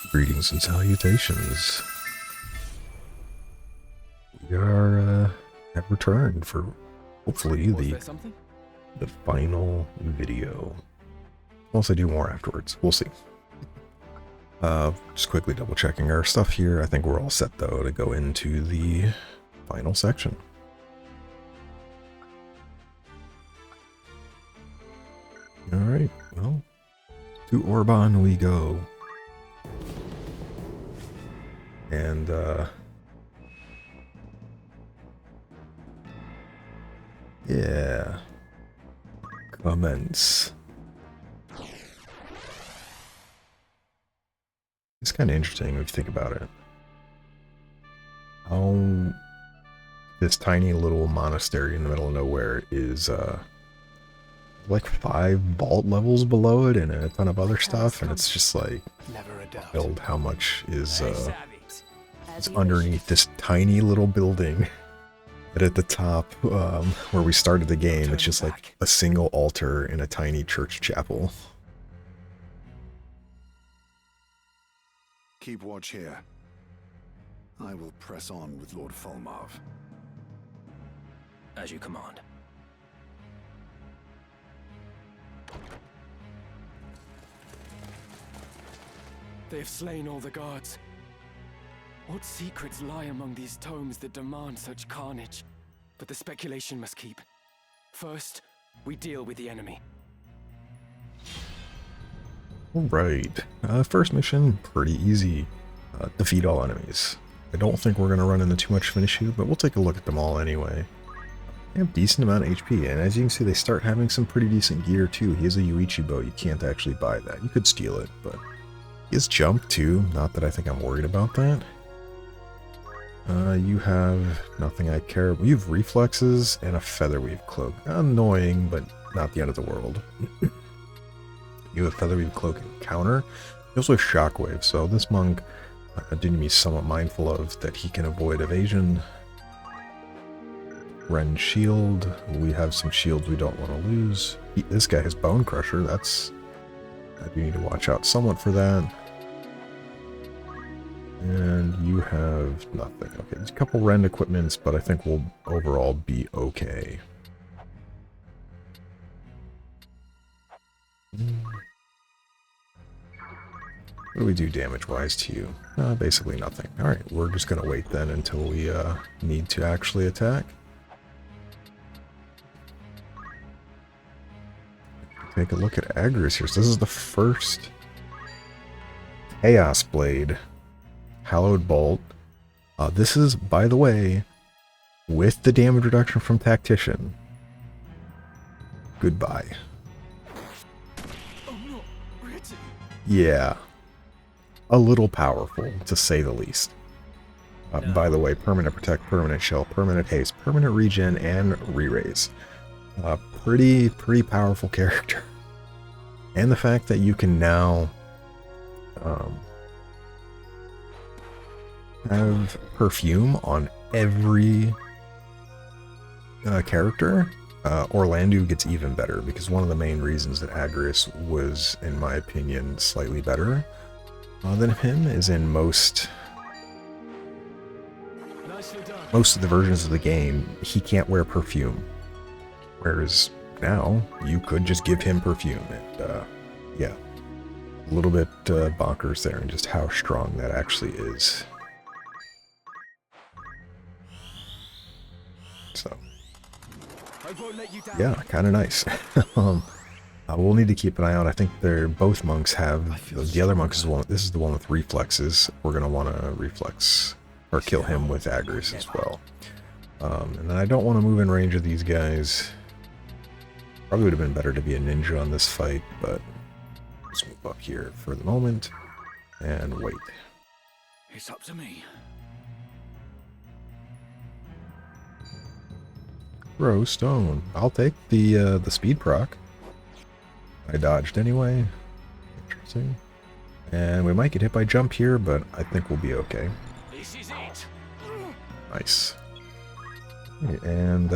Greetings and salutations. We are have returned for hopefully the final video. Unless I do more afterwards, we'll see. Just quickly double checking our stuff here. I think we're all set though to go into the final section. All right, well, to Orbonne we go. And yeah, commence. It's kind of interesting if you think about it. How this tiny little monastery in the middle of nowhere is like 5 vault levels below it and a ton of other stuff, and it's just like build how much is underneath this tiny little building. But at the top, where we started the game, it's just like a single altar in a tiny church chapel. Keep watch here. I will press on with Lord Fulmarv. As you command. They have slain all the guards. What secrets lie among these tomes that demand such carnage? But the speculation must keep. First, we deal with the enemy. Alright, first mission, pretty easy. Defeat all enemies. I don't think we're going to run into too much of an issue, but we'll take a look at them all anyway. They have a decent amount of HP, and as you can see, they start having some pretty decent gear too. He has a Yuichi bow, you can't actually buy that. You could steal it, but he has jump too, not that I think I'm worried about that. You have nothing I care about. You have reflexes and a featherweave cloak. Annoying, but not the end of the world. You have featherweave cloak and counter. You also have shockwave, so this monk do need to be somewhat mindful of that he can avoid evasion. Ren shield. We have some shields we don't want to lose. This guy has bone crusher. I do need to watch out somewhat for that. And you have nothing. Okay, there's a couple rend equipments, but I think we'll overall be okay. What do we do damage-wise to you? Basically nothing. Alright, we're just going to wait then until we need to actually attack. Take a look at Agris here. So this is the first Chaos Blade. Hallowed Bolt. This is, by the way, with the damage reduction from Tactician. Goodbye. Yeah. A little powerful, to say the least. By the way, permanent protect, permanent shell, permanent haste, permanent regen, and re-raise. Pretty powerful character. And the fact that you can now have perfume on every character. Orlando gets even better, because one of the main reasons that Agris was, in my opinion, slightly better than him is in most of the versions of the game, he can't wear perfume. Whereas now, you could just give him perfume, and yeah, a little bit bonkers there, and just how strong that actually is. So, yeah, kind of nice. We'll need to keep an eye out. I think both monks have, the other monk is one. This is the one with reflexes. We're gonna want to reflex or kill him with Agris as well. And then I don't want to move in range of these guys. Probably would have been better to be a ninja on this fight, but let's move up here for the moment and wait. It's up to me. Throw stone. I'll take the speed proc. I dodged anyway. Interesting. And we might get hit by jump here, but I think we'll be okay. This is it. Nice. And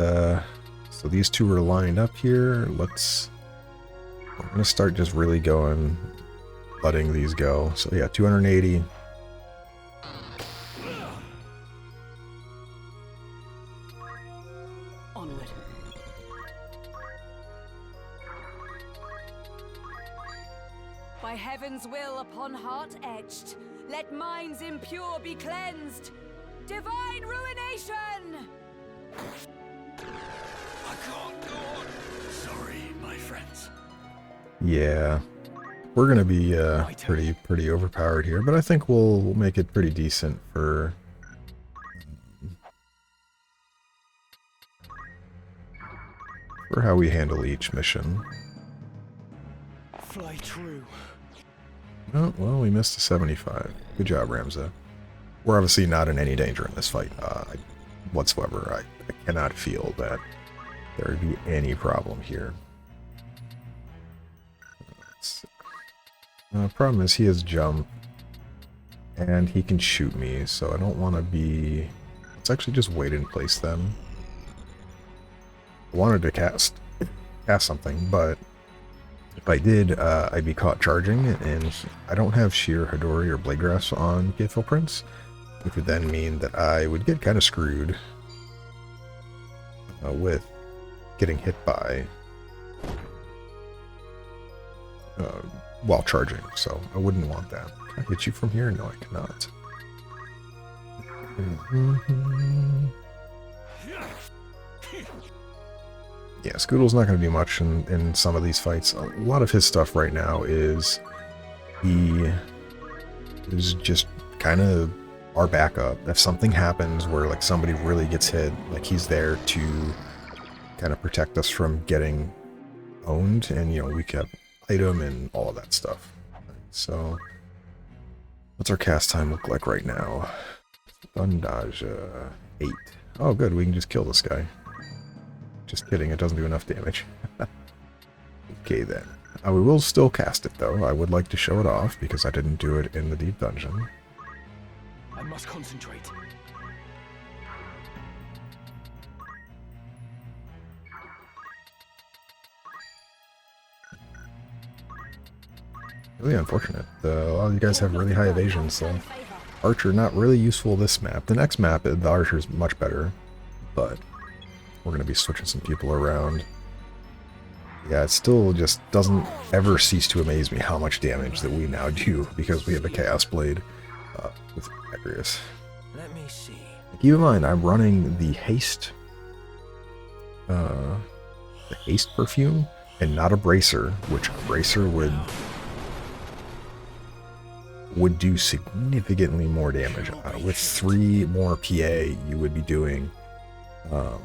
so these two are lined up here. We're gonna start just really going letting these go. So yeah, 280. Onward. By heaven's will upon heart etched, let minds impure be cleansed. Divine ruination! I can't go on. Sorry, my friends. Yeah, we're gonna be pretty overpowered here, but I think we'll make it pretty decent for how we handle each mission. Fly true. Oh, well, we missed a 75. Good job, Ramza. We're obviously not in any danger in this fight whatsoever. I cannot feel that there would be any problem here. Problem is he has jump, and he can shoot me, so I don't want to be... Let's actually just wait in place then. I wanted to cast something, but if I did, I'd be caught charging, and I don't have Sheer, Hadori, or Blade Grasp on Gateful Prince, which would then mean that I would get kind of screwed with getting hit by while charging, so I wouldn't want that. Can I hit you from here? No, I cannot. Yeah, Scoodle's not going to do much in some of these fights. A lot of his stuff right now is he is just kind of our backup. If something happens where like somebody really gets hit, like he's there to kind of protect us from getting owned, and you know, we kept item and all of that stuff. So what's our cast time look like right now? Bondage 8. Oh good, we can just kill this guy. Just kidding, it doesn't do enough damage. Okay then. We will still cast it though. I would like to show it off because I didn't do it in the deep dungeon. I must concentrate. Really unfortunate. A lot of you guys have really high evasion, so Archer not really useful this map. The next map, the Archer is much better, but we're going to be switching some people around. Yeah, it still just doesn't ever cease to amaze me how much damage that we now do because we have a Chaos Blade with Agrius. Let me see. Keep in mind, I'm running the haste perfume and not a bracer, which a bracer would do significantly more damage. With 3 more PA, you would be doing a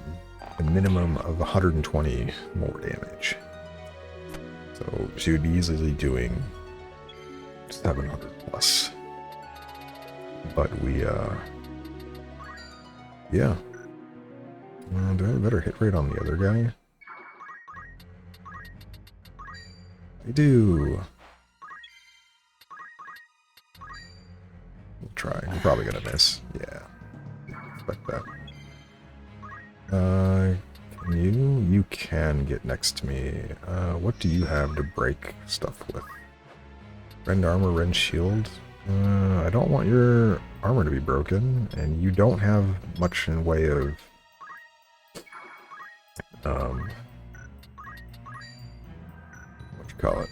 minimum of 120 more damage. So she would be easily doing 700 plus. But we, yeah. Do I have a better hit rate on the other guy? I do. We'll try. We're probably gonna miss. Yeah. Expect that. You can get next to me. What do you have to break stuff with? Rend armor, rend shield. I don't want your armor to be broken, and you don't have much in way of what you call it,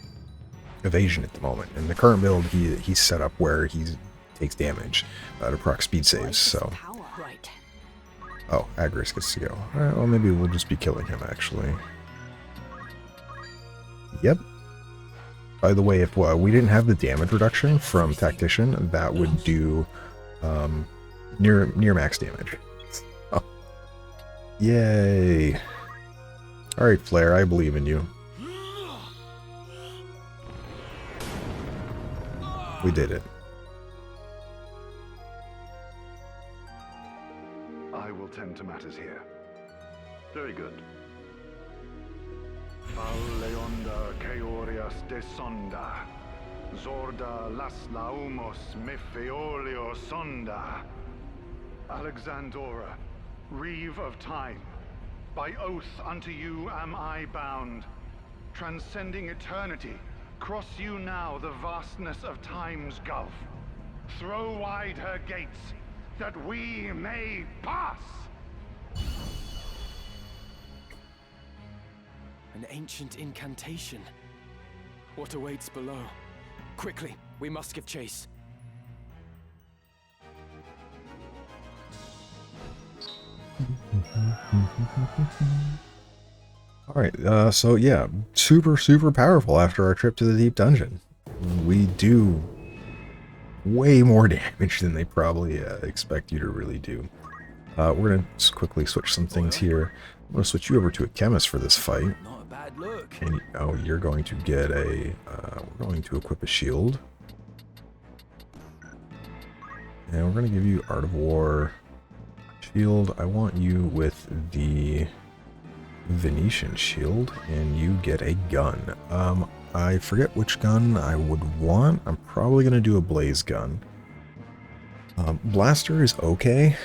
evasion at the moment. In the current build, he's set up where he takes damage to proc speed saves. So, oh, Agrius gets to go. Alright, well maybe we'll just be killing him actually. Yep. By the way, if we didn't have the damage reduction from Tactician, that would do near max damage. Oh. Yay! Alright, Flare, I believe in you. We did it. I will tend to matters here. Very good. Leonda Keorias de Sonda. Zorda las laumos mefeolio sonda. Alexandora, Reeve of Time. By oath unto you am I bound. Transcending eternity, Cross you now the vastness of time's gulf. Throw wide her gates, that we may pass! An ancient incantation. What awaits below? Quickly, we must give chase. Alright, so yeah, super powerful after our trip to the deep dungeon. We do way more damage than they probably expect you to really do. We're going to quickly switch some things here. I'm going to switch you over to a chemist for this fight. Not a bad look. And you're going to get a, we're going to equip a shield. And we're going to give you Art of War shield. I want you with the Venetian shield, and you get a gun. I forget which gun I would want. I'm probably going to do a blaze gun. Blaster is okay,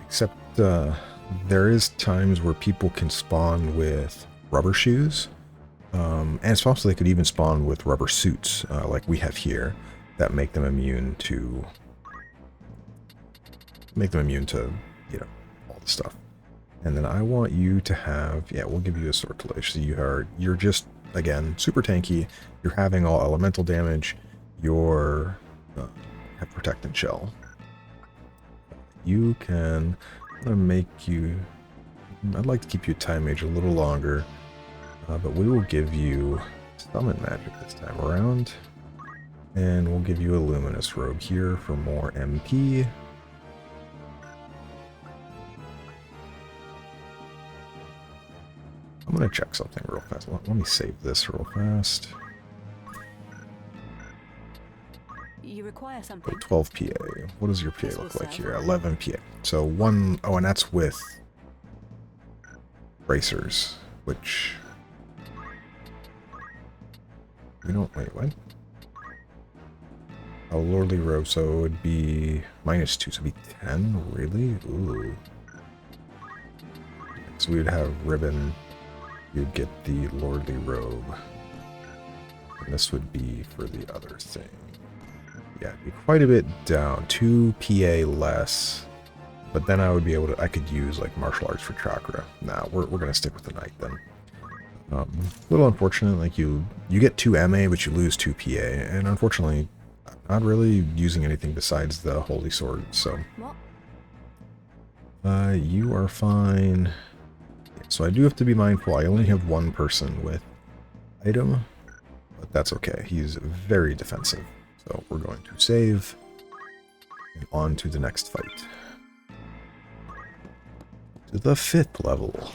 except there is times where people can spawn with rubber shoes. And it's possible they could even spawn with rubber suits, like we have here, that make them immune to, you know, all the stuff. And then I want you to have, yeah, we'll give you a sortilege. So you're just, again, super tanky. You're having all elemental damage. You're have protect and shell. You can, I'm gonna make you, I'd like to keep you time mage a little longer, but we will give you summon magic this time around. And we'll give you a luminous robe here for more MP. I'm going to check something real fast. Let me save this real fast. You require something. 12 PA. What does your PA look like here? 11 PA. So one, oh, and that's with bracers, which we don't, wait, what? Oh, Lordly Robe, so it would be -2, so it'd be 10, really? Ooh. So we would have ribbon. You'd get the Lordly Robe. And this would be for the other thing. Yeah, it'd be quite a bit down. 2 PA less. But then I would be able to, I could use like martial arts for chakra. Nah, we're gonna stick with the knight then. A little unfortunate, like you get 2 MA, but you lose 2 PA. And unfortunately, I'm not really using anything besides the Holy Sword, so. You are fine. So I do have to be mindful, I only have one person with item, but that's okay. He's very defensive. So we're going to save, and on to the next fight. To the 5th level.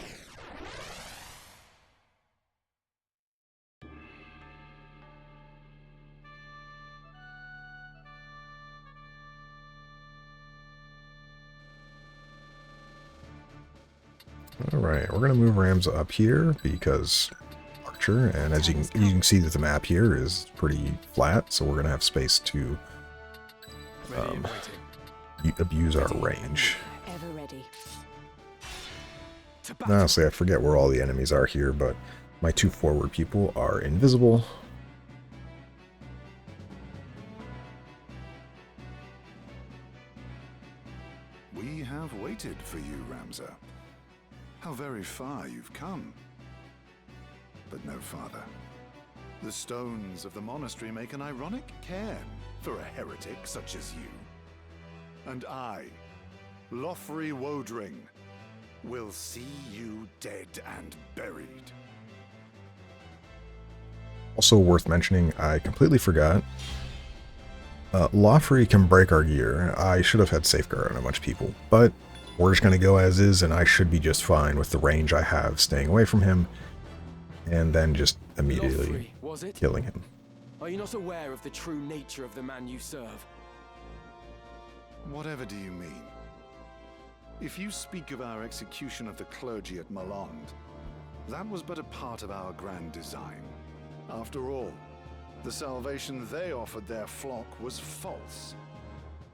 Alright, we're going to move Ramza up here because Archer, and as you can see that the map here is pretty flat, so we're going to have space to abuse our range. Honestly, I forget where all the enemies are here, but my 2 forward people are invisible. We have waited for you, Ramza. How very far you've come. But no farther. The stones of the monastery make an ironic cairn for a heretic such as you. And I, Lothry Wodring, will see you dead and buried. Also worth mentioning, I completely forgot. Lothry can break our gear. I should have had Safeguard on a bunch of people, but we're just going to go as is, and I should be just fine with the range I have staying away from him, and then just immediately killing him. Are you not aware of the true nature of the man you serve? Whatever do you mean? If you speak of our execution of the clergy at Mullonde, that was but a part of our grand design. After all, the salvation they offered their flock was false.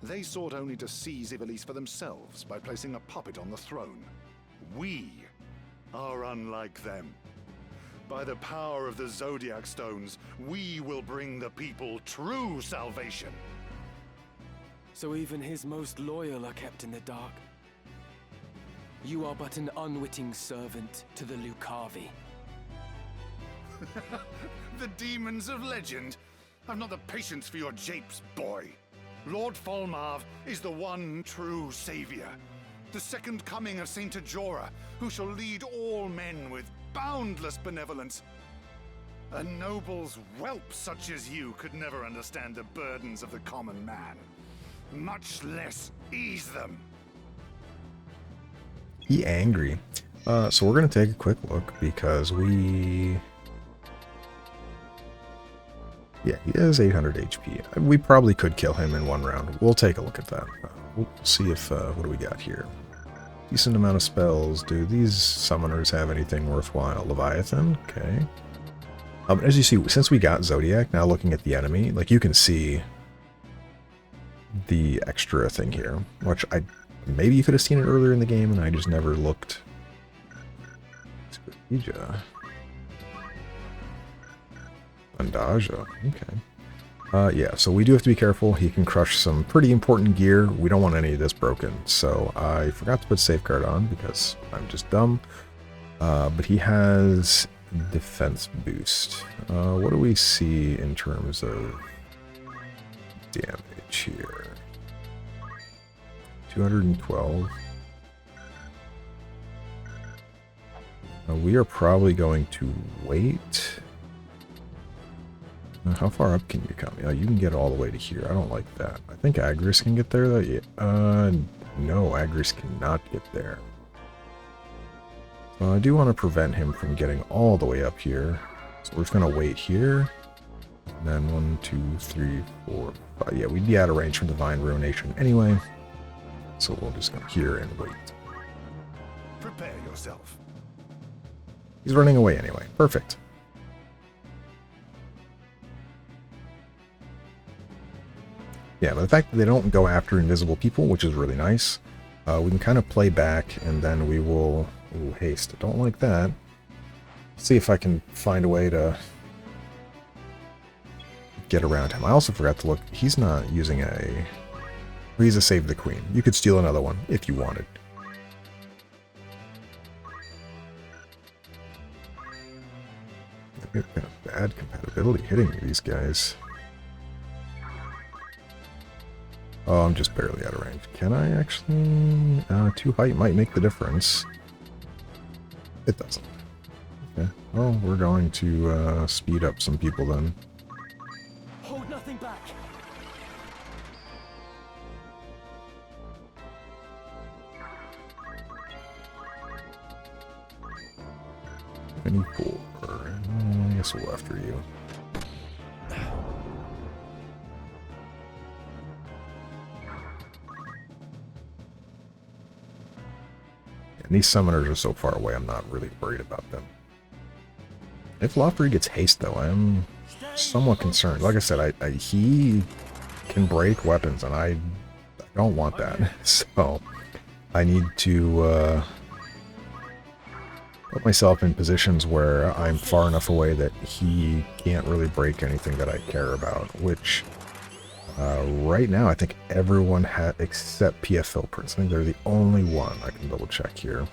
They sought only to seize Ivalice for themselves by placing a puppet on the throne. We are unlike them. By the power of the Zodiac Stones, we will bring the people true salvation. So even his most loyal are kept in the dark. You are but an unwitting servant to the Lucavi. The demons of legend. I've not the patience for your japes, boy. Lord Folmarv is the one true savior. The second coming of Saint Ajora, who shall lead all men with boundless benevolence. A noble's whelp such as you could never understand the burdens of the common man, much less ease them. He angry. So we're gonna take a quick look because yeah, he has 800 HP. We probably could kill him in one round. We'll take a look at that. We'll see if, what do we got here? Decent amount of spells. Do these summoners have anything worthwhile? Leviathan? Okay. As you see, since we got Zodiac, now looking at the enemy, like you can see the extra thing here, which maybe you could have seen it earlier in the game and I just never looked. Bandaja, okay. Yeah, so we do have to be careful. He can crush some pretty important gear. We don't want any of this broken. So I forgot to put safeguard on because I'm just dumb. But he has defense boost. What do we see in terms of damage here? 212. We are probably going to wait. How far up can you come? Yeah, you can get all the way to here. I don't like that. I think Agris can get there, though. Yeah. No, Agris cannot get there. So I do want to prevent him from getting all the way up here. So we're just going to wait here. And then 1, 2, 3, 4, 5. Yeah, we'd be out of range from Divine Ruination anyway. So we'll just come here and wait. Prepare yourself. He's running away anyway. Perfect. Yeah, but the fact that they don't go after invisible people, which is really nice, we can kind of play back, and then we will... Ooh, haste. I don't like that. See if I can find a way to get around him. I also forgot to look. He's not using a... He's a Save the Queen. You could steal another one if you wanted. Kind of bad compatibility hitting these guys. Oh, I'm just barely out of range. Can I actually... 2 height might make the difference. It doesn't. Okay. Well, we're going to speed up some people then. Hold nothing back. Any four. I guess we'll go after you. And these summoners are so far away, I'm not really worried about them. If Lofty gets haste, though, I'm somewhat concerned. Like I said, he can break weapons, and I don't want that. So I need to put myself in positions where I'm far enough away that he can't really break anything that I care about, which right now I think everyone except PF Philprints. I think they're the only one. I can double check here.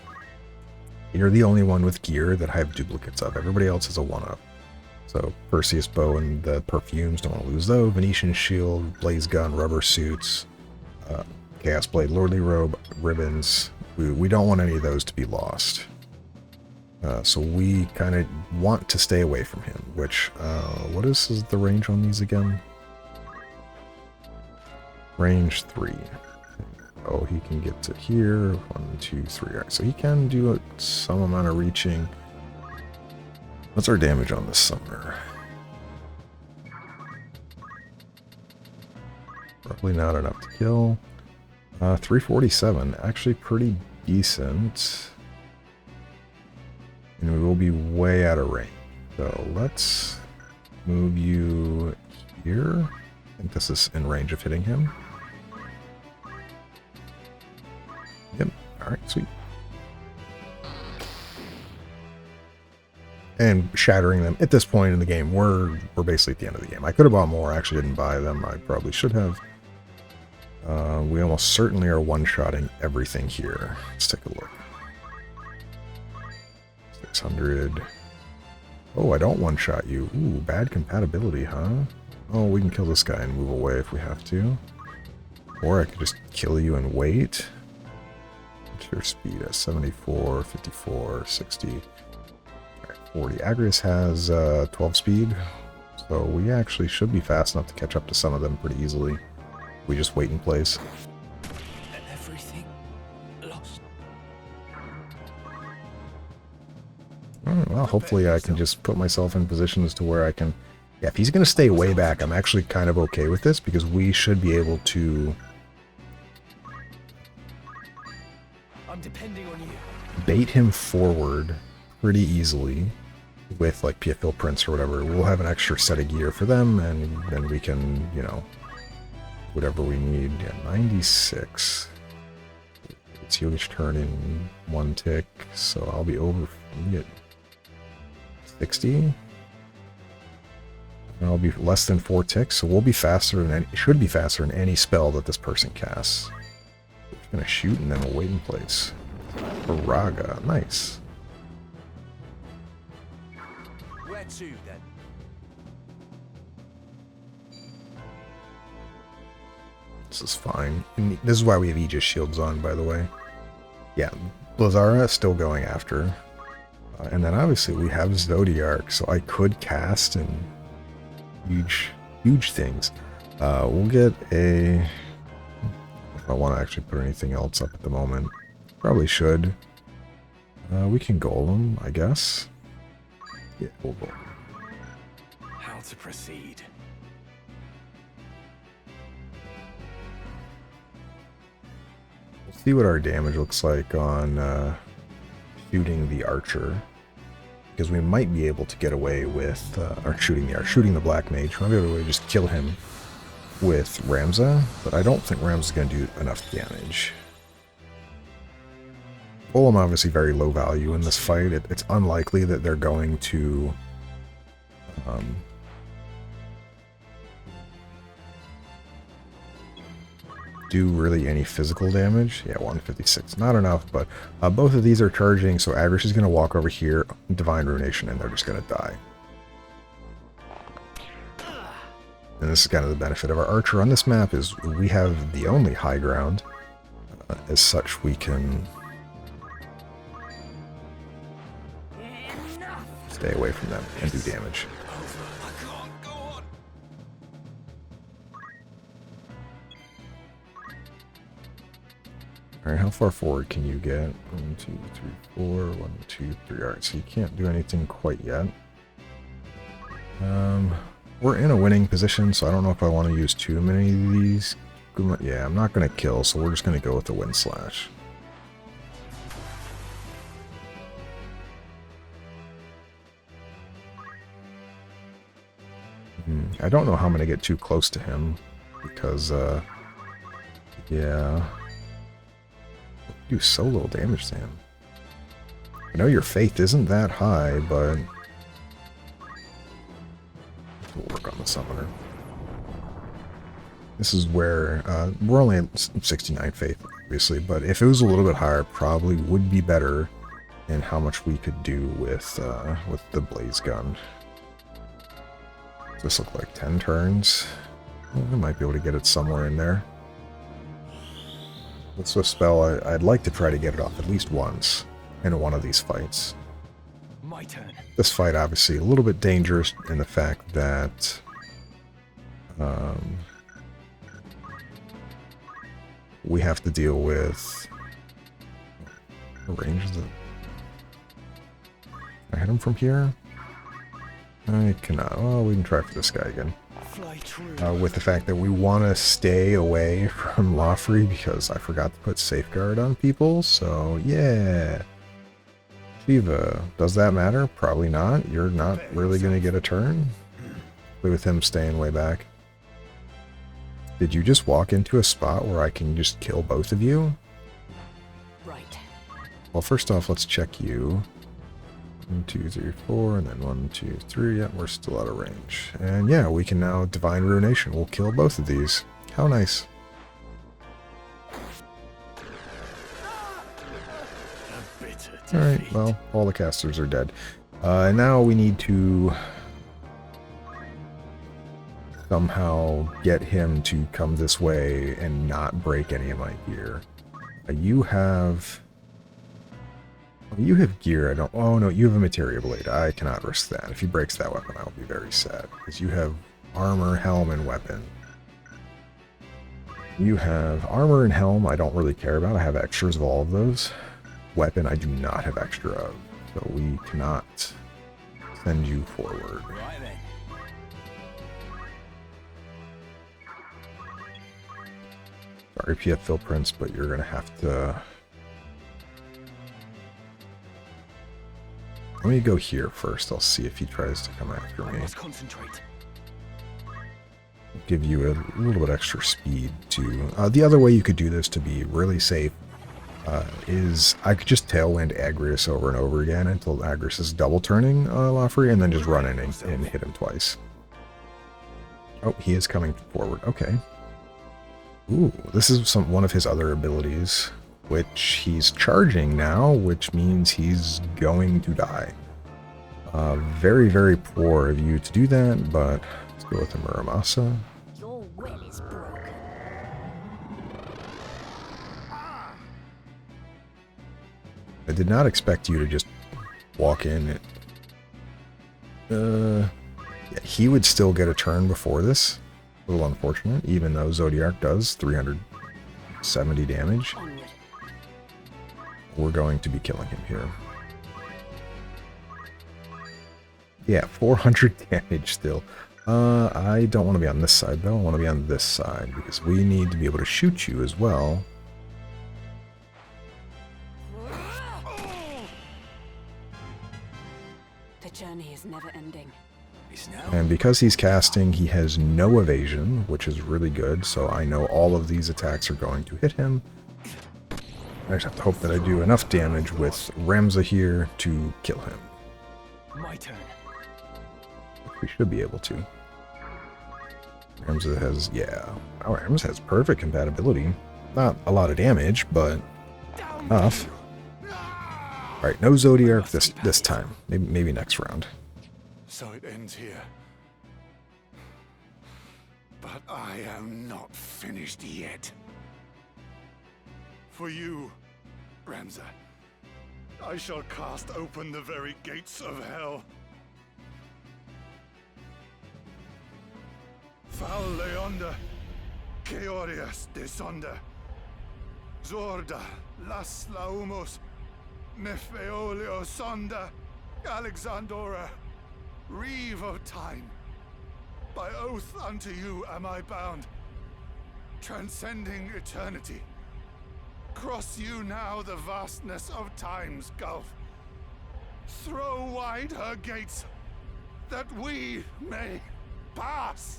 You're the only one with gear that I have duplicates of. Everybody else is a one-up. So Perseus Bow and the perfumes, don't want to lose those. Venetian Shield, Blaze Gun, Rubber Suits, Chaos Blade, Lordly Robe, Ribbons. We don't want any of those to be lost. So we kind of want to stay away from him, which, what is the range on these again? Range 3. Oh, he can get to here. 1, 2, 3. Alright, so he can do some amount of reaching. What's our damage on this summoner? Probably not enough to kill. 347. Actually pretty decent. And we will be way out of range. So let's move you here. I think this is in range of hitting him. Yep. Alright, sweet. and shattering them. At this point in the game, we're basically at the end of the game. I could have bought more. I actually didn't buy them. I probably should have. We almost certainly are one-shotting everything here. Let's take a look. 600. Oh, I don't one-shot you. Ooh, bad compatibility, huh? Oh, we can kill this guy and move away if we have to. Or I could just kill you and wait. What's your speed at? 74, 54, 60. Alright, 40. Agrius has 12 speed. So we actually should be fast enough to catch up to some of them pretty easily. We just wait in place. Everything lost. Well, hopefully I can just put myself in positions to where I can... Yeah, if he's going to stay way back, I'm actually kind of okay with this, because we should be able to I'm depending on you. bait him forward pretty easily with, like, PFL prints or whatever. We'll have an extra set of gear for them, and then we can, you know, whatever we need. Yeah, 96. It's heal each turn in 1 tick, so I'll be over at 60. And I'll be less than 4 ticks, so we'll be faster than any, should be faster than any spell that this person casts. We're just gonna shoot and then we'll wait in place. Raga, nice. Where to then? This is fine. And this is why we have Aegis shields on, by the way. Yeah, Blazara still going after. And then obviously we have Zodiark, so I could cast and huge things. We'll get a... If I want to actually put anything else up at the moment. Probably should. We can golem, I guess. Yeah, we'll golem. How to proceed? We'll see what our damage looks like on shooting the archer. Because we might be able to get away with, or shooting the black mage. We might be able to just kill him with Ramza, but I don't think Ramza's going to do enough damage. Golem obviously very low value in this fight. It's unlikely that they're going to do really any physical damage. Yeah, 156. Not enough, but both of these are charging, so Agrish is going to walk over here, Divine Ruination, and they're just going to die. And this is kind of the benefit of our archer on this map, is we have the only high ground. As such, we can stay away from them and do damage. Alright, how far forward can you get? 1, 2, 3, 4, 1, 2, 3. Alright, so you can't do anything quite yet. We're in a winning position, so I don't know if I want to use too many of these. Yeah, I'm not going to kill, so we're just going to go with the Wind Slash. I don't know how I'm going to get too close to him, because, yeah... do so little damage to him. I know your faith isn't that high, but we'll work on the summoner. This is where we're only at 69 faith, obviously, but if it was a little bit higher, probably would be better in how much we could do with the blaze gun. Does this look like 10 turns? Well, we might be able to get it somewhere in there. With Swift Spell, I'd like to try to get it off at least once in one of these fights. My turn. This fight, obviously, a little bit dangerous in the fact that we have to deal with... What range is it? Can I hit him from here? I cannot. Well, we can try for this guy again. Fly true. With the fact that we want to stay away from Lawfrey because I forgot to put Safeguard on people, so yeah. Shiva, does that matter? Probably not. You're not really going to get a turn with him staying way back. Did you just walk into a spot where I can just kill both of you? Right. Well, first off, let's check you. 1, 2, 3, 4, and then 1, 2, 3. Yeah, we're still out of range. And yeah, we can now Divine Ruination. We'll kill both of these. How nice. Alright, well, all the casters are dead. And now we need to somehow get him to come this way and not break any of my gear. You have gear. I don't. Oh no, you have a materia blade. I cannot risk that. If he breaks that weapon, I'll be very sad because you have armor, helm, and weapon. You have armor and helm. I don't really care about. I have extras of all of those. Weapon, I do not have extra of, so we cannot send you forward. Right then. Sorry, PF Phil Prince, but you're gonna have to. Let me go here first. I'll see if he tries to come after me. Let's concentrate. Give you a little bit extra speed to. The other way you could do this to be really safe is I could just tailwind Agrius over and over again until Agrius is double turning Lafrey, and then just run in and hit him twice. Oh, he is coming forward. Okay. Ooh, this is one of his other abilities, which he's charging now, which means he's going to die. Very, very poor of you to do that, but let's go with the Muramasa. Your will is broken. I did not expect you to just walk in. Yeah, he would still get a turn before this. A little unfortunate, even though Zodiac does 370 damage. Onward. We're going to be killing him here. Yeah, 400 damage still. I don't want to be on this side, though. I want to be on this side, because we need to be able to shoot you as well. The journey is never ending. And because he's casting, he has no evasion, which is really good, so I know all of these attacks are going to hit him. I just have to hope that I do enough damage with Ramza here to kill him. My turn. We should be able to. Ramza has, yeah. Oh, Ramza has perfect compatibility. Not a lot of damage, but enough. Alright, no Zodiac this time. Maybe next round. So it ends here. But I am not finished yet. For you, Ramza, I shall cast open the very gates of hell. Fal Leonda, Keorias desonda, Zorda, Las Laumos, Nefeolio sonda, Alexandora, Reeve of time. By oath unto you am I bound, transcending eternity. Cross you now the vastness of time's gulf. Throw wide her gates, that we may pass.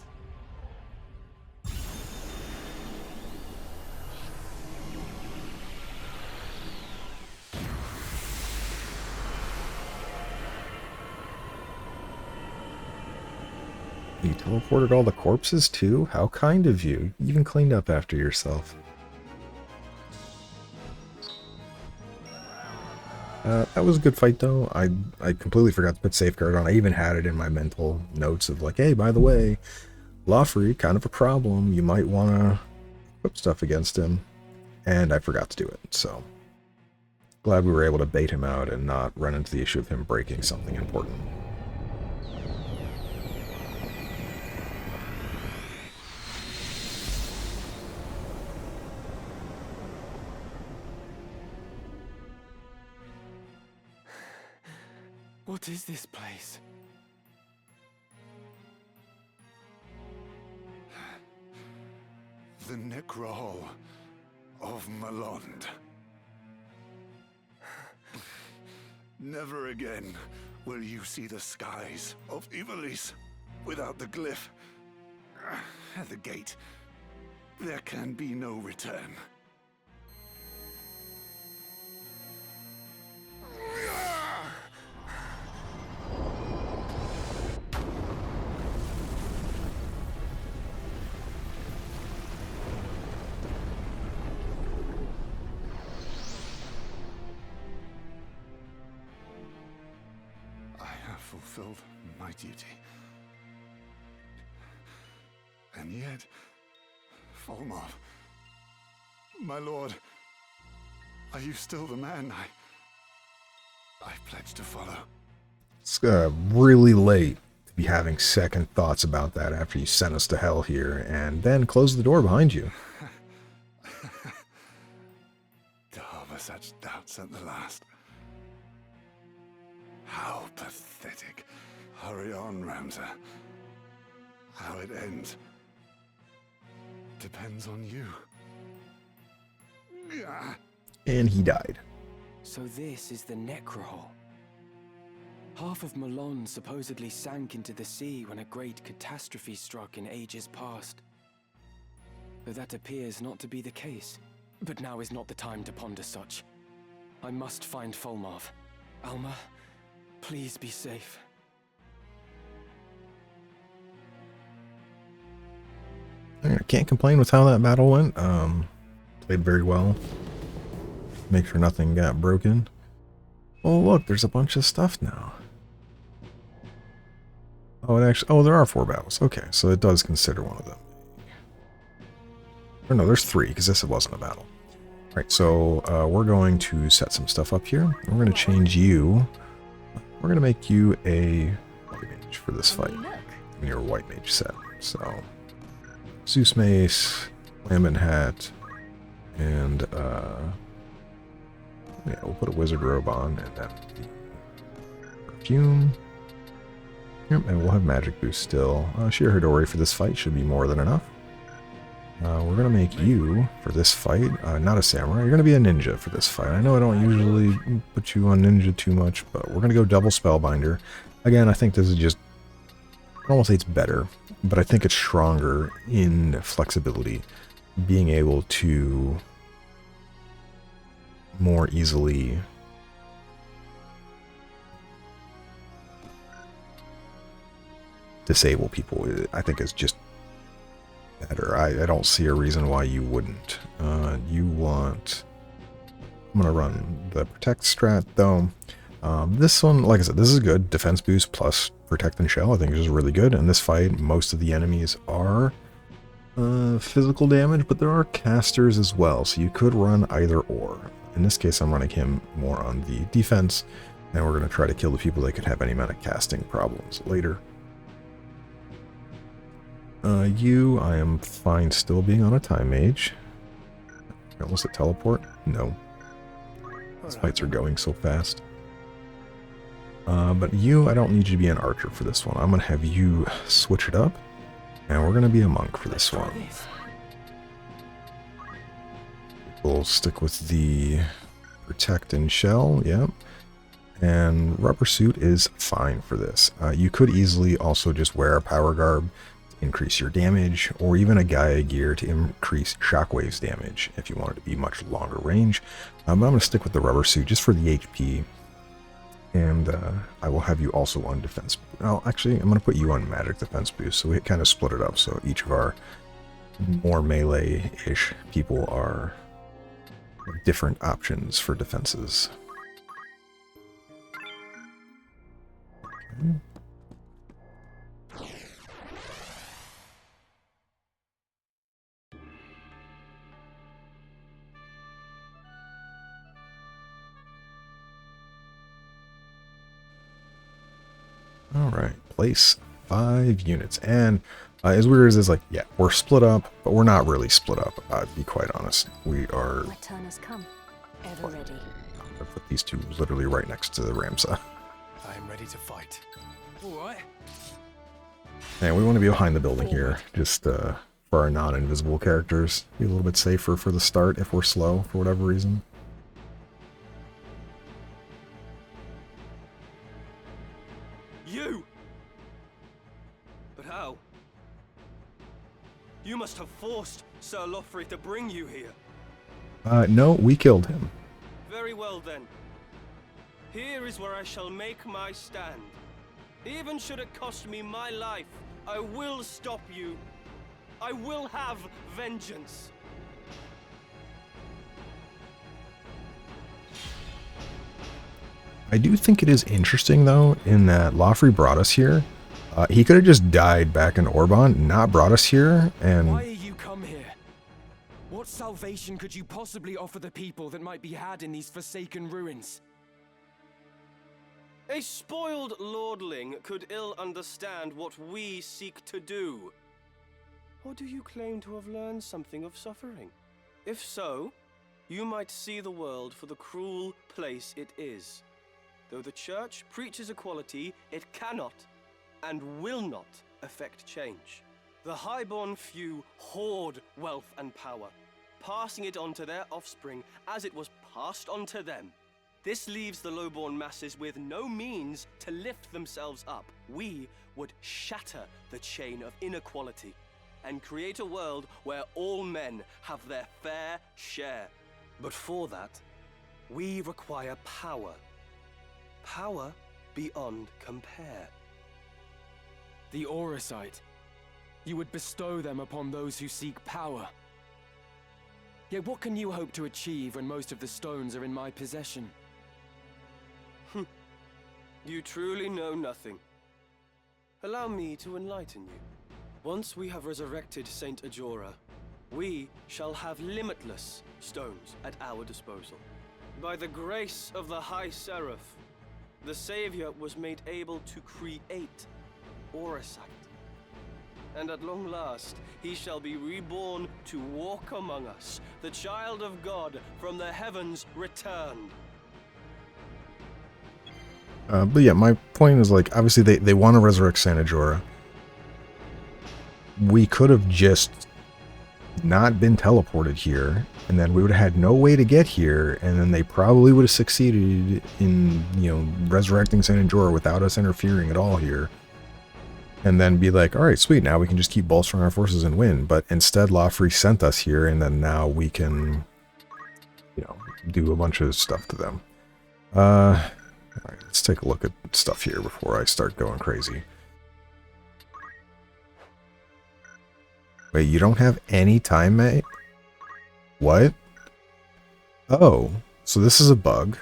You teleported all the corpses too? How kind of you. You even cleaned up after yourself. That was a good fight though. I completely forgot to put Safeguard on. I even had it in my mental notes of like, hey, by the way, Lawfrey, kind of a problem. You might want to equip stuff against him. And I forgot to do it, so. Glad we were able to bait him out and not run into the issue of him breaking something important. What is this place? The Necrohol of Mullonde. Never again will you see the skies of Ivalice without the glyph. At the gate, there can be no return. fulfilled my duty. And yet, Volmov, my lord, are you still the man I pledged to follow? It's really late to be having second thoughts about that after you sent us to hell here, and then close the door behind you. To harbor such doubts at the last. How pathetic. Hurry on, Ramza. How it ends depends on you. And he died. So this is the Necrohol. Half of Mullonde supposedly sank into the sea when a great catastrophe struck in ages past. Though that appears not to be the case. But now is not the time to ponder such. I must find Volmov. Alma, please be safe. I can't complain with how that battle went. Played very well. Make sure nothing got broken. Oh look, there's a bunch of stuff now. Oh, there are 4 battles. Okay, so it does consider one of them. Or no, there's 3, because this wasn't a battle. Alright, so we're going to set some stuff up here. We're going to change you. We're going to make you a white mage for this fight. In your white mage set. So, Zeus Mace, Lambent Hat, and yeah, we'll put a wizard robe on, and then the perfume. Yep, and we'll have magic boost still. Sheer Hidori for this fight should be more than enough. We're going to make you, for this fight, not a samurai, you're going to be a ninja for this fight. I know I don't usually put you on ninja too much, but we're going to go double spellbinder. Again, I think this is just, I don't want to say it's better, but I think it's stronger in flexibility. Being able to more easily disable people, I think is just better. I don't see a reason why you wouldn't. You want... I'm going to run the Protect strat, though. This one, like I said, this is good. Defense boost plus Protect and Shell, I think is really good. In this fight, most of the enemies are physical damage, but there are casters as well, so you could run either or. In this case, I'm running him more on the defense, and we're going to try to kill the people that could have any amount of casting problems later. I am fine still being on a time mage. Almost a teleport? No. These fights are going so fast. But you, I don't need you to be an archer for this one. I'm going to have you switch it up, and we're going to be a monk for this one. We'll stick with the Protect and Shell, yep. And Rubber Suit is fine for this. You could easily also just wear a Power Garb to increase your damage, or even a Gaia Gear to increase Shockwave's damage if you want it to be much longer range. But I'm going to stick with the Rubber Suit just for the HP. And I will have you also on Defense. Well, actually, I'm going to put you on Magic Defense Boost, so we kind of split it up, so each of our more melee-ish people are different options for defenses. Okay. Alright, place 5 units. And as weird as it's like, yeah, we're split up, but we're not really split up, to be quite honest. We are... My turn has come. Ever ready. I put these two literally right next to the Ramza. I am ready to fight. What? And we want to be behind the building here, just for our non-invisible characters. Be a little bit safer for the start if we're slow, for whatever reason. You! But how? You must have forced Sir Lothry to bring you here. No, we killed him. Very well then. Here is where I shall make my stand. Even should it cost me my life, I will stop you. I will have vengeance. I do think it is interesting, though, in that Loffrey brought us here. He could have just died back in Orbonne, not brought us here, and... Why are you come here? What salvation could you possibly offer the people that might be had in these forsaken ruins? A spoiled lordling could ill understand what we seek to do. Or do you claim to have learned something of suffering? If so, you might see the world for the cruel place it is. Though the Church preaches equality, it cannot and will not affect change. The highborn few hoard wealth and power, passing it on to their offspring as it was passed on to them. This leaves the lowborn masses with no means to lift themselves up. We would shatter the chain of inequality and create a world where all men have their fair share. But for that, we require power. Power beyond compare. The Auracite. You would bestow them upon those who seek power. Yet what can you hope to achieve when most of the stones are in my possession? You truly know nothing. Allow me to enlighten you. Once we have resurrected Saint Ajora, we shall have limitless stones at our disposal. By the grace of the High Seraph, the Savior was made able to create Auracite. And at long last, he shall be reborn to walk among us, the child of God from the heavens returned. But yeah, my point is, like, obviously they want to resurrect Saint Ajora. We could have just not been teleported here, and then we would have had no way to get here, and then they probably would have succeeded in, you know, resurrecting Saint Ajora without us interfering at all here. And then be like, alright, sweet, now we can just keep bolstering our forces and win. But instead, Loffrey sent us here, and then now we can, you know, do a bunch of stuff to them. Alright, let's take a look at stuff here before I start going crazy. Wait, you don't have any time, mate? What? Oh, so this is a bug.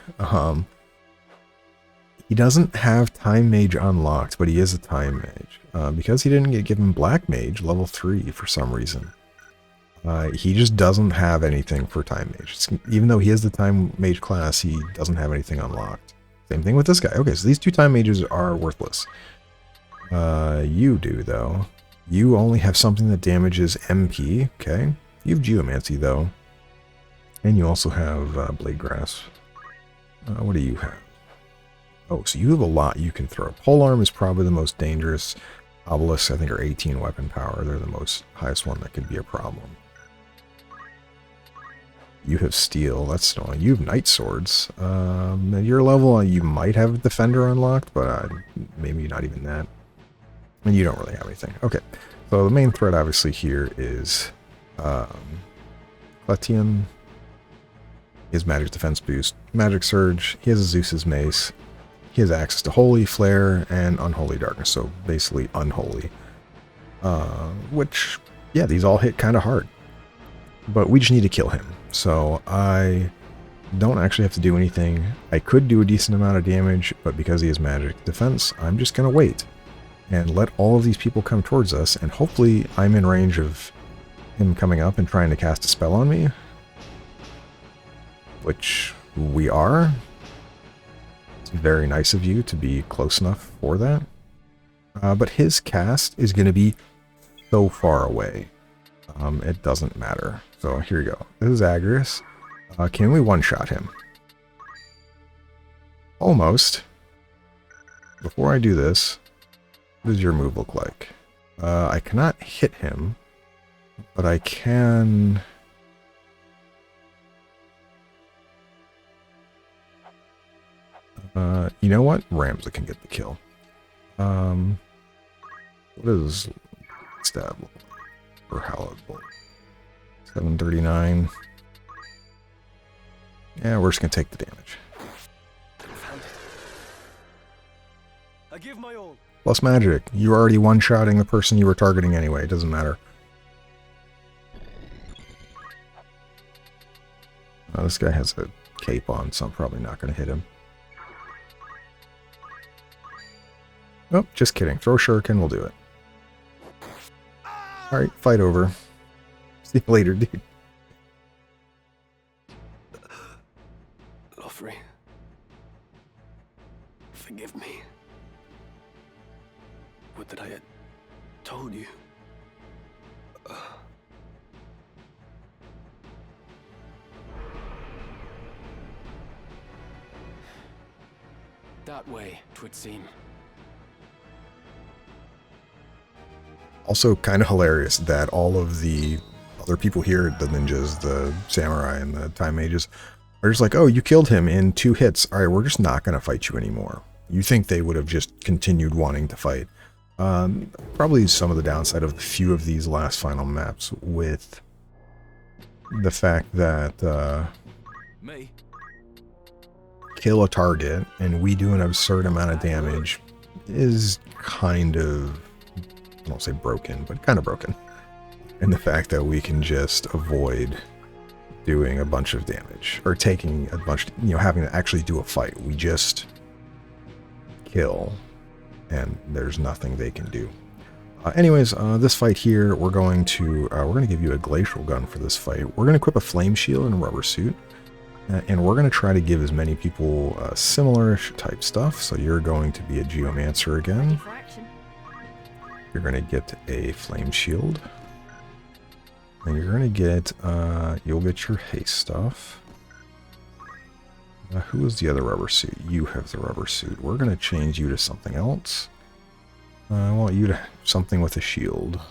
He doesn't have Time Mage unlocked, but he is a Time Mage. Because he didn't get given Black Mage, level 3, for some reason. He just doesn't have anything for Time Mage. Even though he is the Time Mage class, he doesn't have anything unlocked. Same thing with this guy. Okay, so these two Time Mages are worthless. You do, though. You only have something that damages MP. Okay. You have Geomancy, though. And you also have Blade Grasp. What do you have? Oh, so you have a lot you can throw. Polearm is probably the most dangerous. Obelisks, I think, are 18 weapon power. They're the most highest one that could be a problem. You have Steel. That's annoying. You have Night Swords. At your level, you might have Defender unlocked, but maybe not even that. And you don't really have anything. Okay. So the main threat, obviously, here is Cletium. He has Magic Defense Boost. Magic Surge. He has a Zeus's Mace. He has access to Holy, Flare, and Unholy Darkness, so basically Unholy. Which, yeah, these all hit kind of hard. But we just need to kill him. So I don't actually have to do anything. I could do a decent amount of damage, but because he has Magic Defense, I'm just going to wait. And let all of these people come towards us, and hopefully I'm in range of him coming up and trying to cast a spell on me. Which we are. It's very nice of you to be close enough for that. But his cast is going to be so far away. It doesn't matter. So here you go. This is Agrius. Can we one-shot him? Almost. Before I do this, what does your move look like? I cannot hit him, but I can... you know what? Ramza can get the kill. What is stab for Halidom? 739. Yeah, we're just gonna take the damage. I give my all. Plus magic. You're already one-shotting the person you were targeting anyway. It doesn't matter. This guy has a cape on, so I'm probably not going to hit him. Oh, just kidding. Throw shuriken, we'll do it. Alright, fight over. See you later, dude. Lothry, forgive me. Would that I had told you. That way, 'twould seem. Also kind of hilarious that all of the other people here, the ninjas, the samurai, and the time mages, are just like, oh, you killed him in 2 hits. Alright, we're just not going to fight you anymore. You think they would have just continued wanting to fight. Probably some of the downside of a few of these last final maps with the fact that kill a target and we do an absurd amount of damage is kind of, I won't say broken, but kind of broken. And the fact that we can just avoid doing a bunch of damage or taking a bunch, having to actually do a fight. We just kill and there's nothing they can do. Anyways, this fight here, we're going to give you a glacial gun for this fight. We're going to equip a flame shield and a rubber suit. And we're going to try to give as many people similar-ish type stuff. So you're going to be a geomancer again. You're going to get a flame shield. And you're going to get, you'll get your haste stuff. Who is the other rubber suit? You have the rubber suit. We're going to change you to something else. I want you to something with a shield.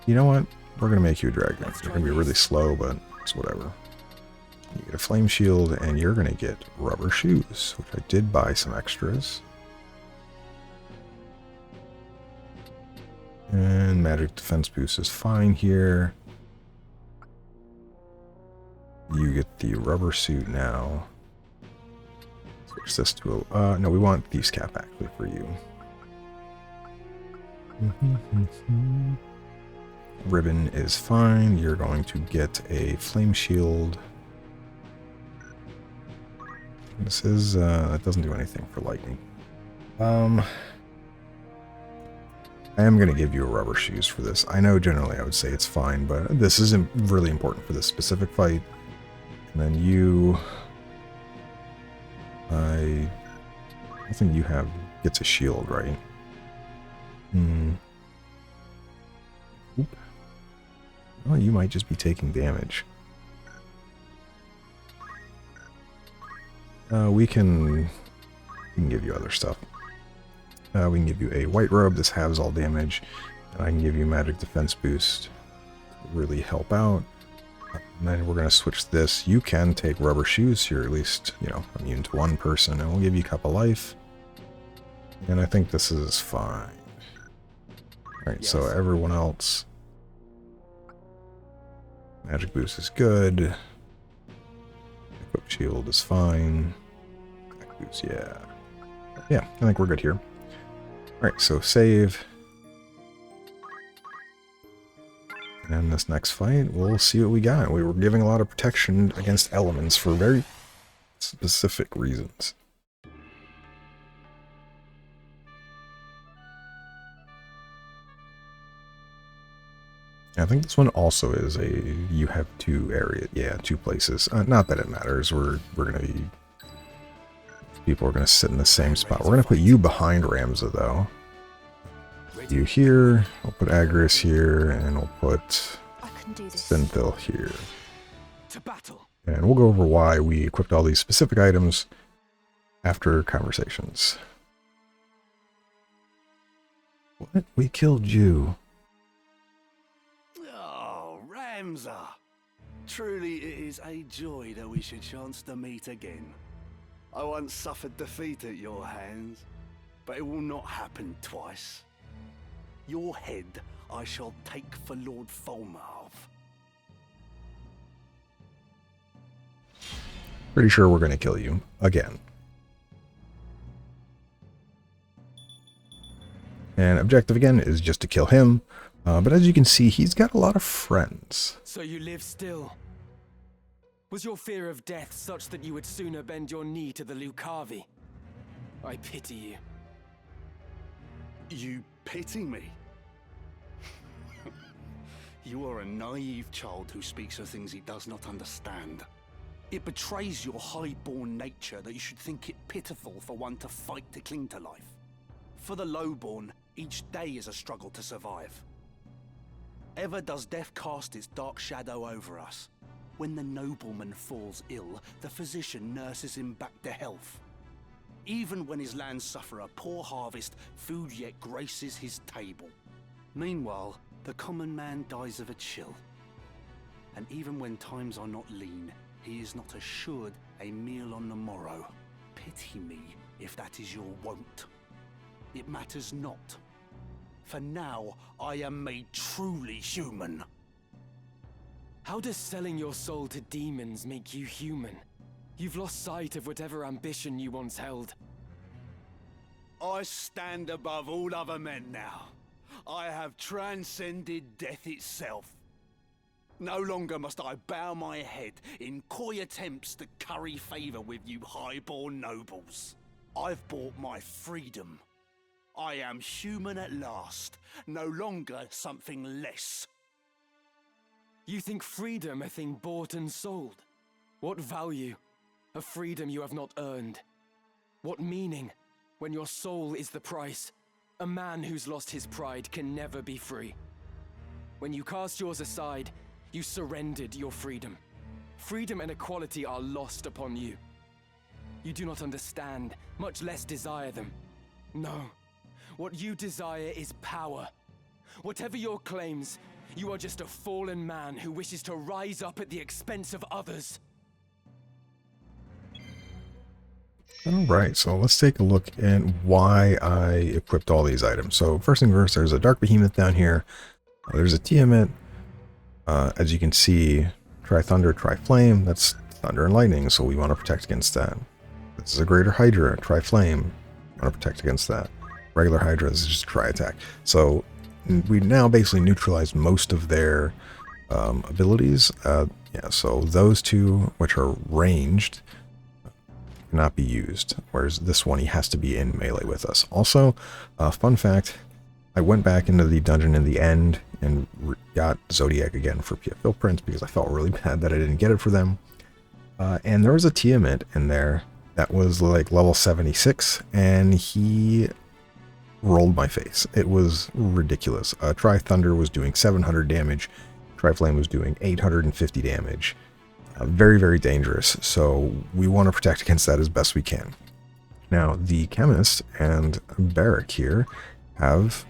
You know what? We're going to make you a dragon. You're going to be really slow, but it's whatever. You get a flame shield, and you're going to get rubber shoes, which I did buy some extras. And magic defense boost is fine here. You get the rubber suit now. Switch this to a... no, we want thieves cap actually for you. Ribbon is fine. You're going to get a flame shield. This is, it doesn't do anything for lightning. I am going to give you a rubber shoes for this. I know generally I would say it's fine, but this isn't really important for this specific fight. And then you... I think you have... gets a shield, right? Oop. Oh, you might just be taking damage. We can give you other stuff. We can give you a white robe. This halves all damage. And I can give you magic defense boost to really help out. And then we're going to switch this. You can take rubber shoes. You're at least, immune to 1 person. And we'll give you a cup of life. And I think this is fine. Alright, so everyone else. Magic boost is good. Equip shield is fine. Attack boost, yeah. Yeah, I think we're good here. Alright, so save. And then this next fight, we'll see what we got. We were giving a lot of protection against elements for very specific reasons. I think this one also is a, you have 2 areas, yeah, 2 places. Not that it matters, we're gonna be, people are gonna sit in the same spot. We're gonna put you behind Ramza though. You here, we'll put Agris here, and we'll put Synthil here. To battle. And we'll go over why we equipped all these specific items after conversations. What? We killed you. Ramza, truly it is a joy that we should chance to meet again. I once suffered defeat at your hands, but it will not happen twice. Your head I shall take for Lord Folmarv. Pretty sure we're going to kill you again. And objective again is just to kill him. But as you can see, he's got a lot of friends. So you live still? Was your fear of death such that you would sooner bend your knee to the Lucavi? I pity you. You pity me? You are a naive child who speaks of things he does not understand. It betrays your high-born nature that you should think it pitiful for one to fight to cling to life. For the low-born, each day is a struggle to survive. Ever does death cast its dark shadow over us. When the nobleman falls ill, the physician nurses him back to health. Even when his lands suffer a poor harvest, food yet graces his table. Meanwhile, the common man dies of a chill. And even when times are not lean, he is not assured a meal on the morrow. Pity me if that is your wont. It matters not. For now, I am made truly human. How does selling your soul to demons make you human? You've lost sight of whatever ambition you once held. I stand above all other men now. I have transcended death itself. No longer must I bow my head in coy attempts to curry favor with you high-born nobles. I've bought my freedom. I am human at last, no longer something less. You think freedom a thing bought and sold? What value? A freedom you have not earned. What meaning, when your soul is the price? A man who's lost his pride can never be free. When you cast yours aside, you surrendered your freedom. Freedom and equality are lost upon you. You do not understand, much less desire them. No. What you desire is power. Whatever your claims, you are just a fallen man who wishes to rise up at the expense of others. Alright, so let's take a look at why I equipped all these items. So first thing first, there's a Dark Behemoth down here. There's a Tiamat. As you can see, Try Thunder, Try Flame. That's Thunder and Lightning, so we want to protect against that. This is a Greater Hydra, Try Flame. We want to protect against that. Regular Hydra is just Try Attack. So we now basically neutralized most of their abilities. Yeah, so those two, which are ranged, cannot be used, whereas this one he has to be in melee with us. Also, fun fact, I went back into the dungeon in the end and got Zodiac again for PFL prints because I felt really bad that I didn't get it for them. And there was a Tiamat in there that was like level 76, and he rolled my face. It was ridiculous. Try Thunder was doing 700 damage, Try Flame was doing 850 damage. Very, very dangerous, so we want to protect against that as best we can. Now, the Chemist and Barrack here have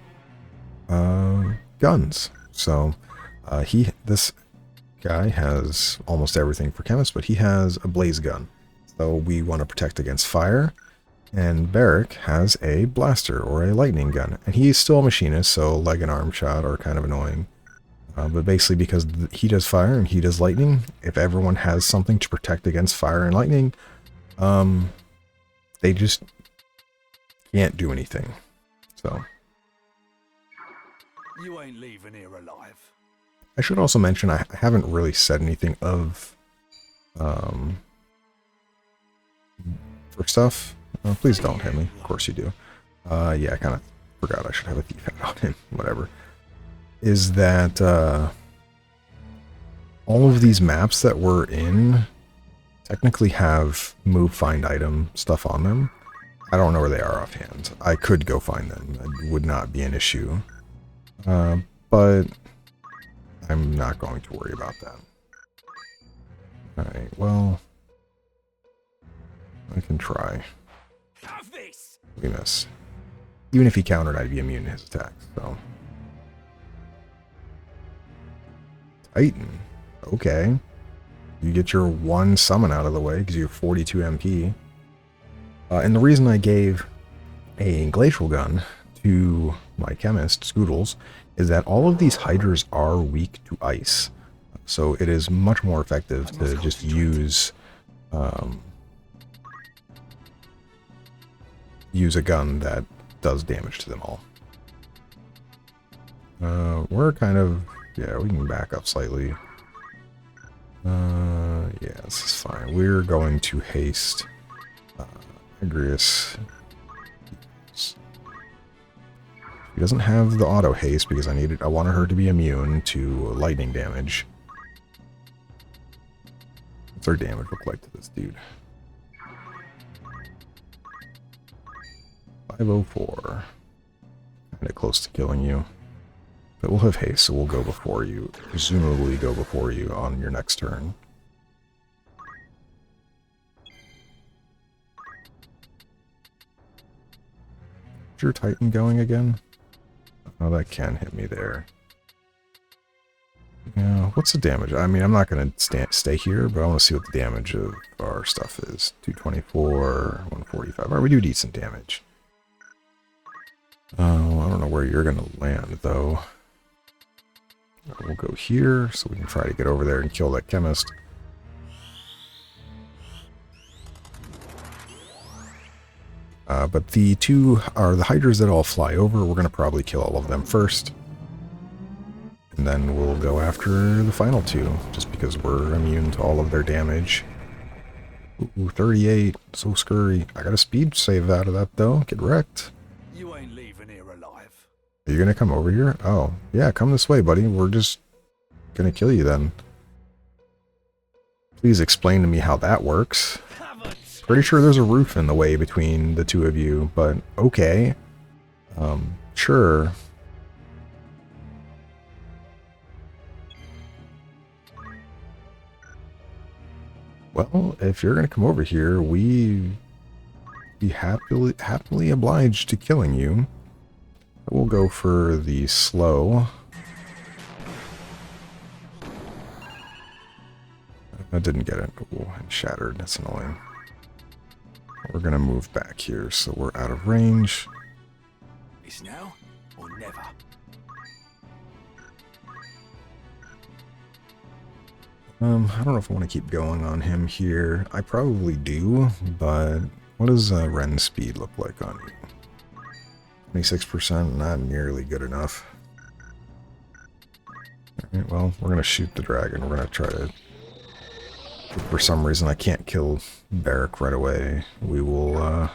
guns. So this guy has almost everything for Chemist, but he has a blaze gun. So we want to protect against fire, and Barrack has a blaster or a lightning gun. And he's still a machinist, so leg and arm shot are kind of annoying. But basically, because he does fire and he does lightning, if everyone has something to protect against fire and lightning, they just can't do anything. So You ain't leaving here alive. I should also mention I haven't really said anything of for stuff. Please don't hit me. Of course you do. Yeah, I kind of forgot I should have a thief hat on him. Whatever. Is that all of these maps that we're in technically have move, find item stuff on them. I don't know where they are offhand. I could go find them. It would not be an issue. But I'm not going to worry about that. Alright, well, I can try. Have this! We miss. Even if he countered, I'd be immune to his attacks, so. Titan. Okay. You get your one summon out of the way because you have 42 MP. And the reason I gave a glacial gun to my chemist, Scoodles, is that all of these hydras are weak to ice. So it is much more effective to just use use a gun that does damage to them all. We're kind of... yeah, we can back up slightly. Yeah, this is fine. We're going to haste Agrius. She doesn't have the auto haste because I wanted her to be immune to lightning damage. What's our damage look like to this dude? 504. Kinda close to killing you. But we'll have haste, so we'll go before you. Presumably go before you on your next turn. Is your Titan going again? Oh, that can hit me there. Yeah, what's the damage? I mean, I'm not going to stay here, but I want to see what the damage of our stuff is. 224, 145. Alright, we do decent damage. Oh, I don't know where you're going to land, though. We'll go here, so we can try to get over there and kill that chemist. But the two are the hydras that all fly over. We're going to probably kill all of them first. And then we'll go after the final two, just because we're immune to all of their damage. Ooh, 38. So scurry. I got a speed save out of that, though. Get wrecked. You ain't leaving here alive. Are you going to come over here? Oh, yeah, come this way, buddy. We're just going to kill you then. Please explain to me how that works. Pretty sure there's a roof in the way between the two of you, but okay. Sure. Well, if you're going to come over here, we'd be happily obliged to killing you. We'll go for the slow. I didn't get it. Ooh, it shattered. That's annoying. We're going to move back here, so we're out of range. It's now or never. I don't know if I want to keep going on him here. I probably do, but what does Ren's speed look like on you? 26%, not nearly good enough. Alright, well, we're going to shoot the dragon. We're going to try to... If for some reason I can't kill Barrack right away, we will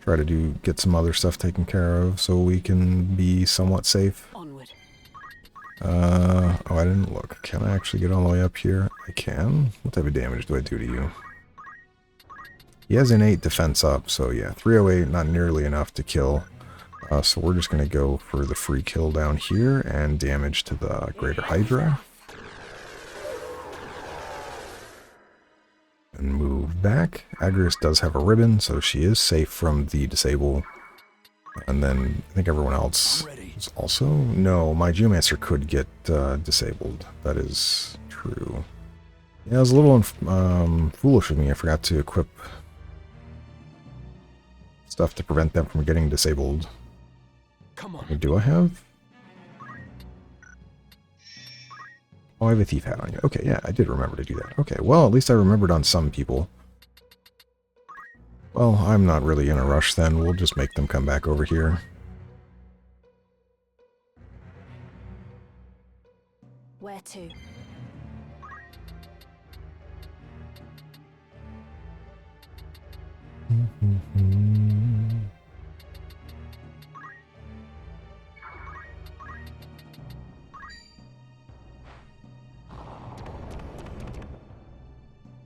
try to get some other stuff taken care of so we can be somewhat safe. Onward. Oh, I didn't look. Can I actually get all the way up here? I can. What type of damage do I do to you? He has innate defense up, so yeah, 308, not nearly enough to kill. So we're just going to go for the free kill down here and damage to the Greater Hydra. And move back. Agris does have a ribbon, so she is safe from the disable. And then I think everyone else is also... No, my Geomancer could get disabled. That is true. Yeah, it was a little foolish of me. I forgot to equip stuff to prevent them from getting disabled. Come on. Do I have? Oh, I have a thief hat on you. Okay, yeah, I did remember to do that. Okay, well, at least I remembered on some people. Well, I'm not really in a rush then. We'll just make them come back over here. Where to?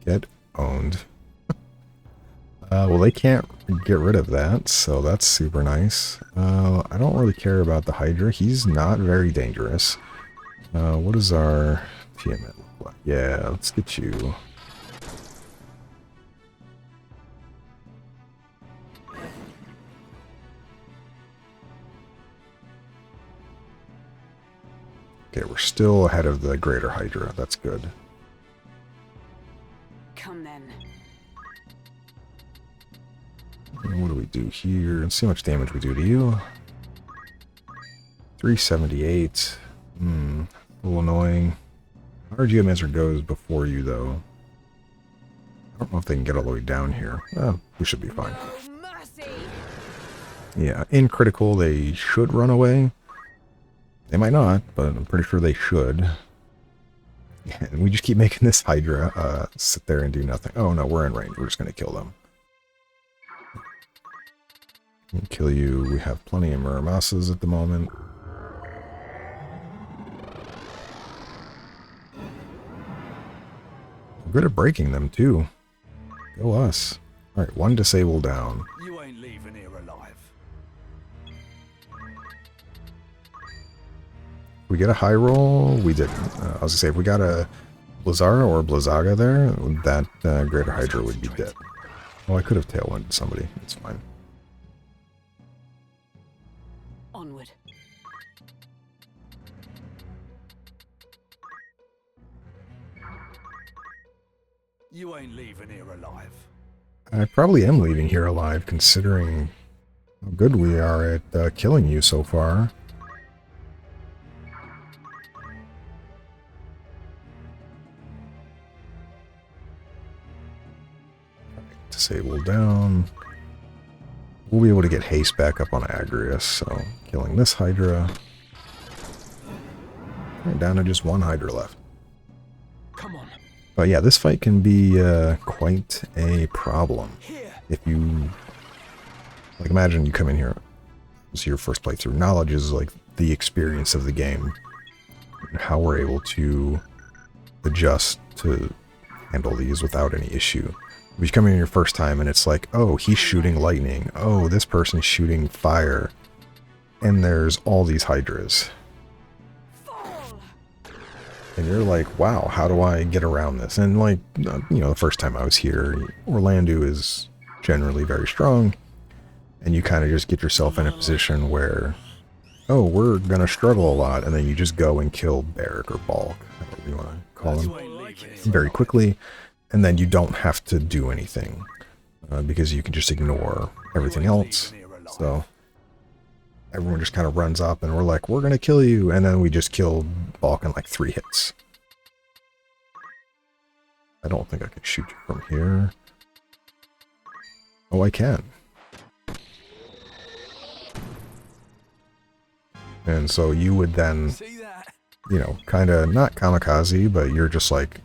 Get owned. Well, they can't get rid of that, so that's super nice. I don't really care about the Hydra. He's not very dangerous. What does our Tiamat look like? Yeah, let's get you. Okay, we're still ahead of the Greater Hydra. That's good. Come then. And what do we do here? Let's see how much damage we do to you. 378. A little annoying. Our Geomancer goes before you, though. I don't know if they can get all the way down here. We should be fine. Yeah, in critical, they should run away. They might not, but I'm pretty sure they should. And we just keep making this Hydra sit there and do nothing. Oh no, we're in range. We're just going to kill them. We'll kill you. We have plenty of Muramasas at the moment. We're good at breaking them, too. Go us. Alright, one disable down. You ain't leaving here alive. We get a high roll? We didn't. I was gonna say, if we got a Blizara or Blizzaga there, that Greater Hydra would be dead. Well, I could have tailwinded somebody. It's fine. Onward. You ain't leaving here alive. I probably am leaving here alive, considering how good we are at killing you so far. Disable down. We'll be able to get haste back up on Agrius, so killing this Hydra. Right, down to just one Hydra left. Come on. But yeah, this fight can be quite a problem. If you, like, imagine you come in here, it's your first playthrough. Knowledge is like the experience of the game, how we're able to adjust to handle these without any issue. If you come in your first time and it's like, oh, he's shooting lightning, oh, this person's shooting fire, and there's all these Hydras. And you're like, wow, how do I get around this? And like, you know, the first time I was here, Orlando is generally very strong, and you kind of just get yourself in a position where, oh, we're going to struggle a lot, and then you just go and kill Barrack or Balk, whatever you want to call him, very quickly, and then you don't have to do anything, because you can just ignore everything else. So everyone just kind of runs up, and we're like, we're going to kill you, and then we just kill Balk in like 3 hits. I don't think I can shoot you from here. Oh, I can. And so you would then, you know, kind of not kamikaze, but you're just like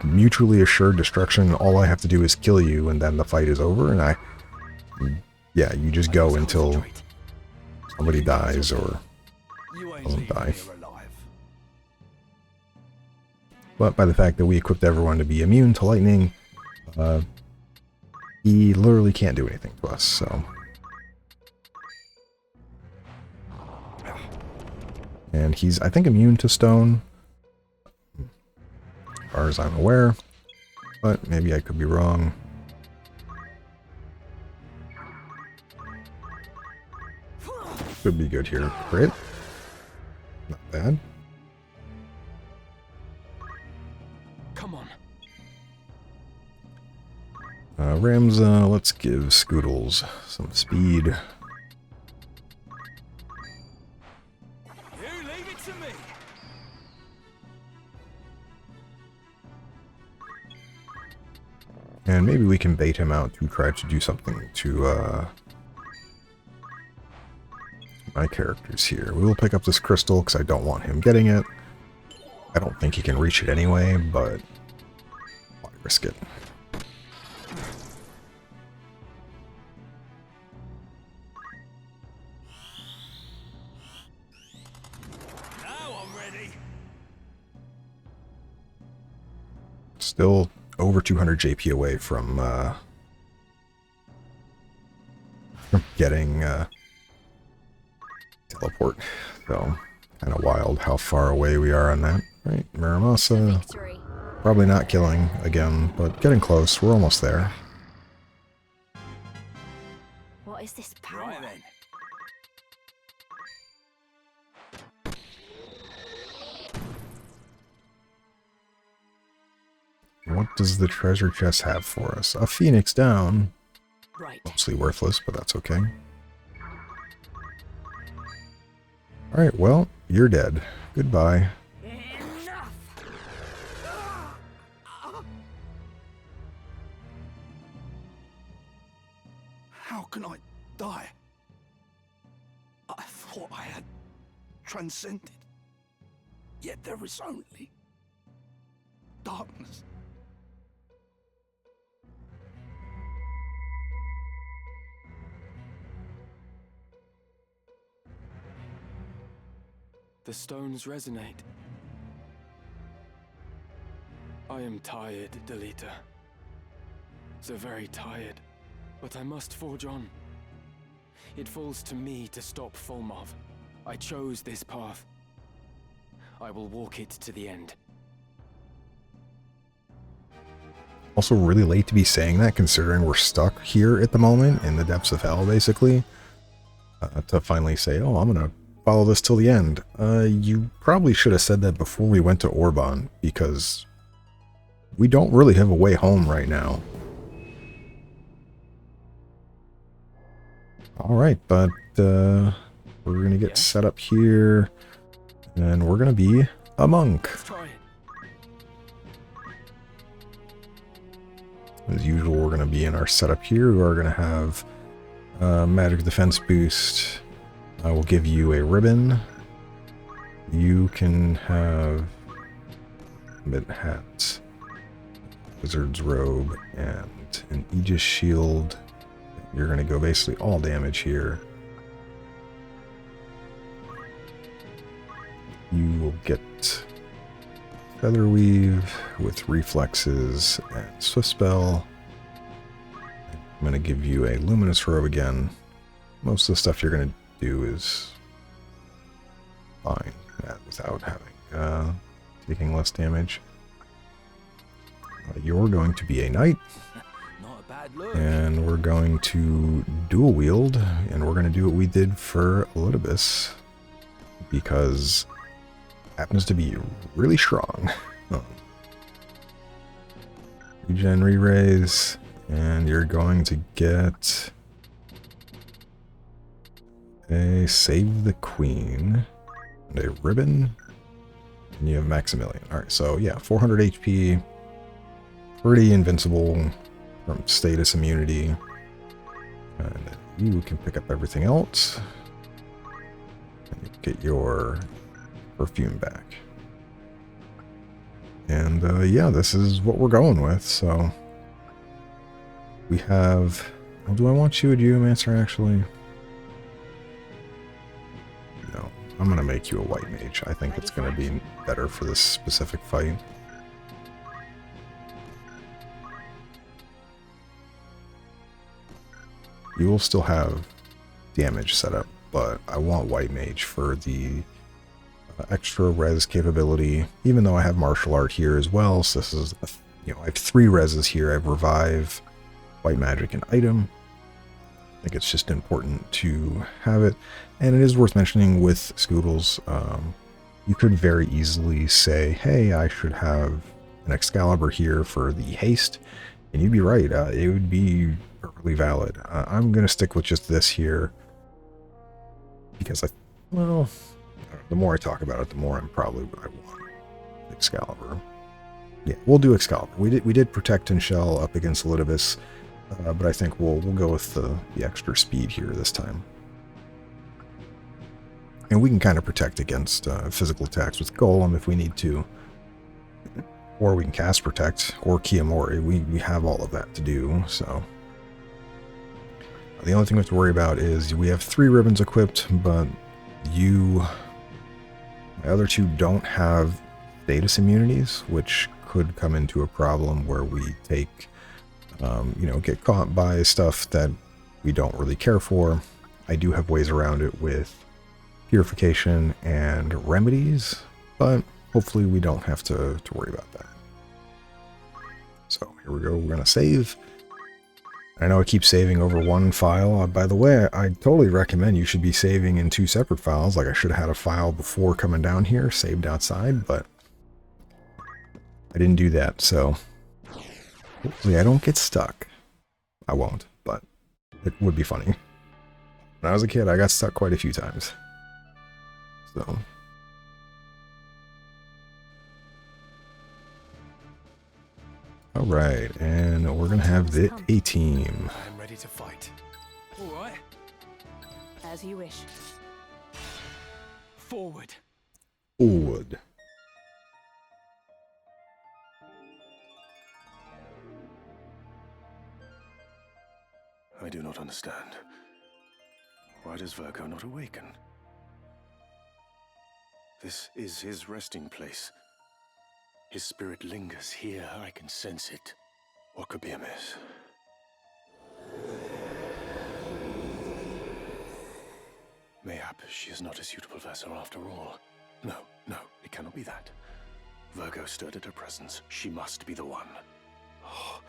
mutually assured destruction. All I have to do is kill you, and then the fight is over, and yeah, you just go until somebody dies or doesn't die. But by the fact that we equipped everyone to be immune to lightning, he literally can't do anything to us, so. And he's, I think, immune to stone, as far as I'm aware, but maybe I could be wrong. Could be good here. Crit. Not bad. Come on. Ramza, let's give Scoodles some speed. You leave it to me. And maybe we can bait him out to try to do something to my characters here. We will pick up this crystal because I don't want him getting it. I don't think he can reach it anyway, but why risk it? Now I'm ready. Still over 200 JP away from getting teleport. So, kind of wild how far away we are on that. Right, Muramasa, probably not killing again, but getting close. We're almost there. What is this power? Right then. What does the treasure chest have for us? A phoenix down. Right. Mostly worthless, but that's okay. Alright, well, you're dead. Goodbye. Enough. How can I die? I thought I had transcended. Yet there is only darkness. the stones resonate. I am tired, Delita. So very tired, but I must forge on. It falls to me to stop Fulmov. I chose this path. I will walk it to the end. Also really late to be saying that, considering we're stuck here at the moment in the depths of hell, basically. To finally say, oh, I'm gonna follow this till the end. You probably should have said that before we went to Orbonne, because we don't really have a way home right now. Alright, but we're gonna get set up here, and we're gonna be a monk. Let's try it. As usual, we're going to be in our setup here. We are going to have magic defense boost. I will give you a ribbon. You can have mid hat, wizard's robe, and an Aegis shield. You're going to go basically all damage here. You will get Featherweave with reflexes and Swift Spell. I'm going to give you a Luminous Robe again. Most of the stuff you're going to do is fine without having taking less damage. You're going to be a knight, Not a bad look. and we're going to dual wield, and we're going to do what we did for Halidom, because happens to be really strong. Regen re-raise, and you're going to get a Save the Queen, and a ribbon, and you have Maximilian. Alright, so yeah, 400 HP, pretty invincible from status immunity, and you can pick up everything else, and you get your perfume back. And yeah, this is what we're going with. So we have, well, do I want you a Geomancer actually? No, I'm gonna make you a white mage. I think it's gonna be better for this specific fight. You will still have damage set up, but I want white mage for the extra res capability, even though I have martial art here as well. So this is, you know, I have 3 reses here. I have revive, white magic, and item. I think it's just important to have it. And it is worth mentioning with Scoodles, you could very easily say, hey, I should have an Excalibur here for the haste, and you'd be right. It would be perfectly valid. I'm going to stick with just this here because well, the more I talk about it, the more I'm probably what I want. Excalibur. Yeah, we'll do Excalibur. We did Protect and Shell up against Halidom, but I think we'll go with the extra speed here this time. And we can kind of protect against physical attacks with Golem if we need to. Or we can cast Protect, or Kiyomori. We have all of that to do, so. The only thing we have to worry about is we have 3 ribbons equipped, but my other 2 don't have status immunities, which could come into a problem where we take, you know, get caught by stuff that we don't really care for. I do have ways around it with purification and remedies, but hopefully we don't have to worry about that. So here we go. We're going to save. I know I keep saving over one file. By the way, I totally recommend you should be saving in 2 separate files. Like I should have had a file before coming down here, saved outside, but I didn't do that. So hopefully I don't get stuck. I won't, but it would be funny. When I was a kid, I got stuck quite a few times. So. Alright, and we're gonna have the A-team. I'm ready to fight. All right. As you wish. Forward. Forward. I do not understand. Why does Virgo not awaken? This is his resting place. His spirit lingers here. I can sense it. What could be amiss? Mayhap she is not a suitable vessel after all. No, it cannot be that. Virgo stirred at her presence. She must be the one. Oh,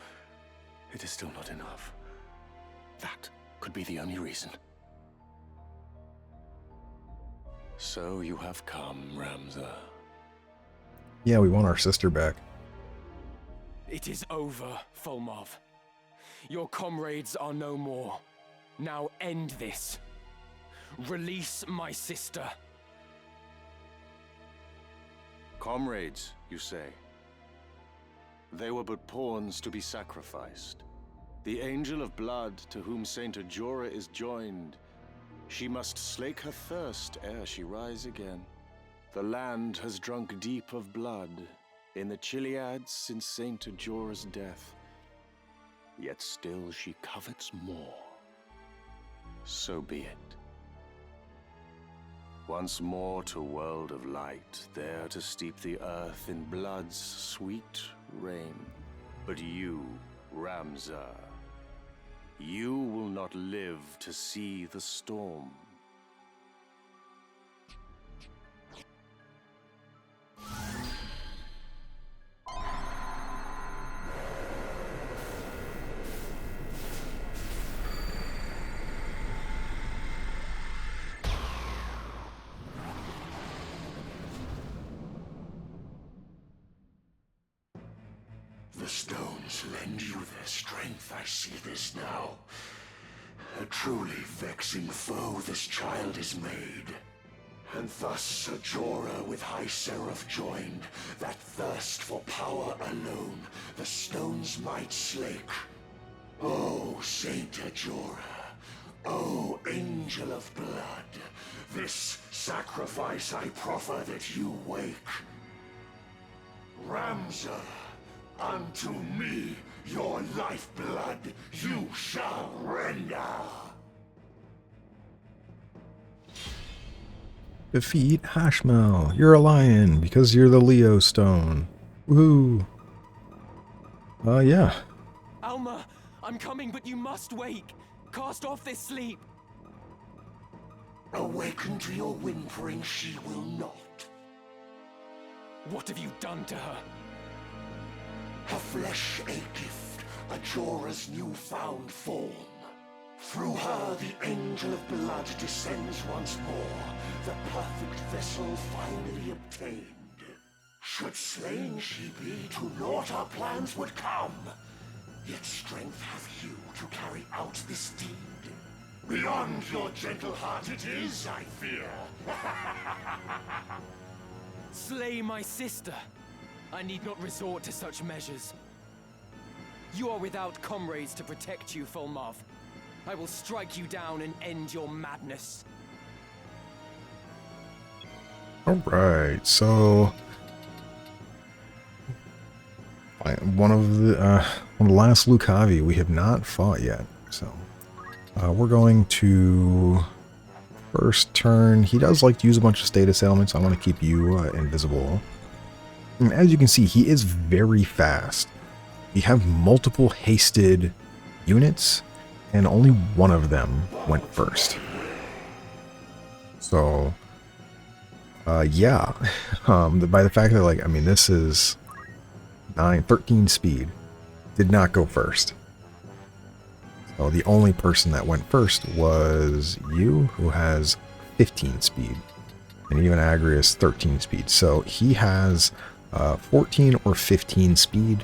it is still not enough. That could be the only reason. So you have come, Ramza. Yeah, we want our sister back. It is over, Fulmov. Your comrades are no more. Now end this. Release my sister. Comrades, you say? They were but pawns to be sacrificed. The angel of blood to whom Saint Ajora is joined. She must slake her thirst ere she rise again. The land has drunk deep of blood in the Chiliads since Saint Ajora's death. Yet still she covets more. So be it. Once more to world of light, there to steep the earth in blood's sweet rain. But you, Ramza, you will not live to see the storm. The stones lend you their strength, I see this now. A truly vexing foe this child is made. And thus Ajora with High Seraph joined, that thirst for power alone the stones might slake. O Saint Ajora, O Angel of Blood, this sacrifice I proffer that you wake. Ramza, unto me your lifeblood you shall render. Defeat Hashmal. You're a lion because you're the Leo stone. Woohoo. Yeah. Alma, I'm coming, but you must wake. Cast off this sleep. Awaken to your whimpering she will not. What have you done to her? Her flesh a gift, Ajora's newfound form. Through her the angel of blood descends once more, the perfect vessel finally obtained. Should slain she be, to naught our plans would come. Yet strength have you to carry out this deed. Beyond your gentle heart it is, I fear. Slay my sister. I need not resort to such measures. You are without comrades to protect you, Fulmov. I will strike you down and end your madness. Alright, so one of the last Lucavi we have not fought yet. So we're going to first turn. He does like to use a bunch of status ailments. I want to keep you invisible. And as you can see, he is very fast. We have multiple hasted units, and only one of them went first. So, yeah. By the fact that, like, I mean, this is 13 speed. Did not go first. So the only person that went first was you, who has 15 speed. And even Agrius 13 speed. So he has 14 or 15 speed,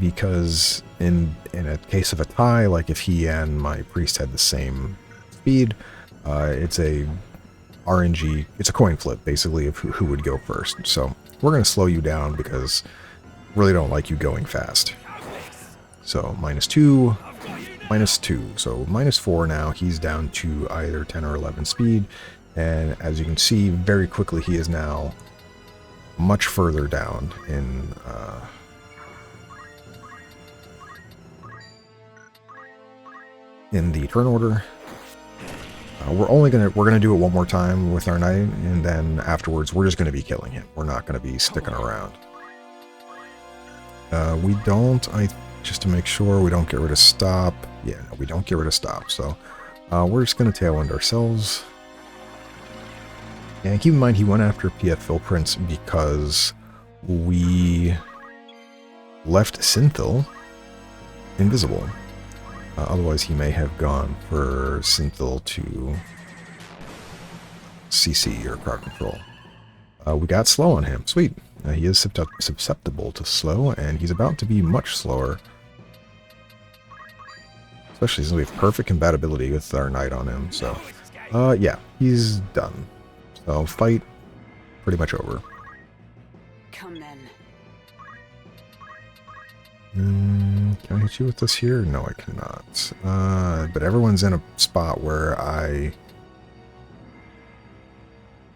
because in a case of a tie, like if he and my priest had the same speed, it's a RNG, it's a coin flip basically of who would go first. So we're going to slow you down because really don't like you going fast. So -2, -2, so -4 now. He's down to either 10 or 11 speed, and as you can see very quickly he is now much further down in the turn order. we're gonna do it one more time with our knight, and then afterwards we're just gonna be killing him. We're not gonna be sticking around. We don't, just to make sure we don't get rid of stop. Yeah, no, we don't get rid of stop. So we're just gonna tailwind ourselves. And keep in mind, he went after PF Philprince because we left Synthil invisible. Otherwise, he may have gone for Synthil to CC or crowd control. We got slow on him. Sweet. He is susceptible to slow, and he's about to be much slower. Especially since we have perfect compatibility with our knight on him. So, yeah, he's done. So, fight pretty much over. Come then. Can I hit you with this here? No, I cannot. But everyone's in a spot where I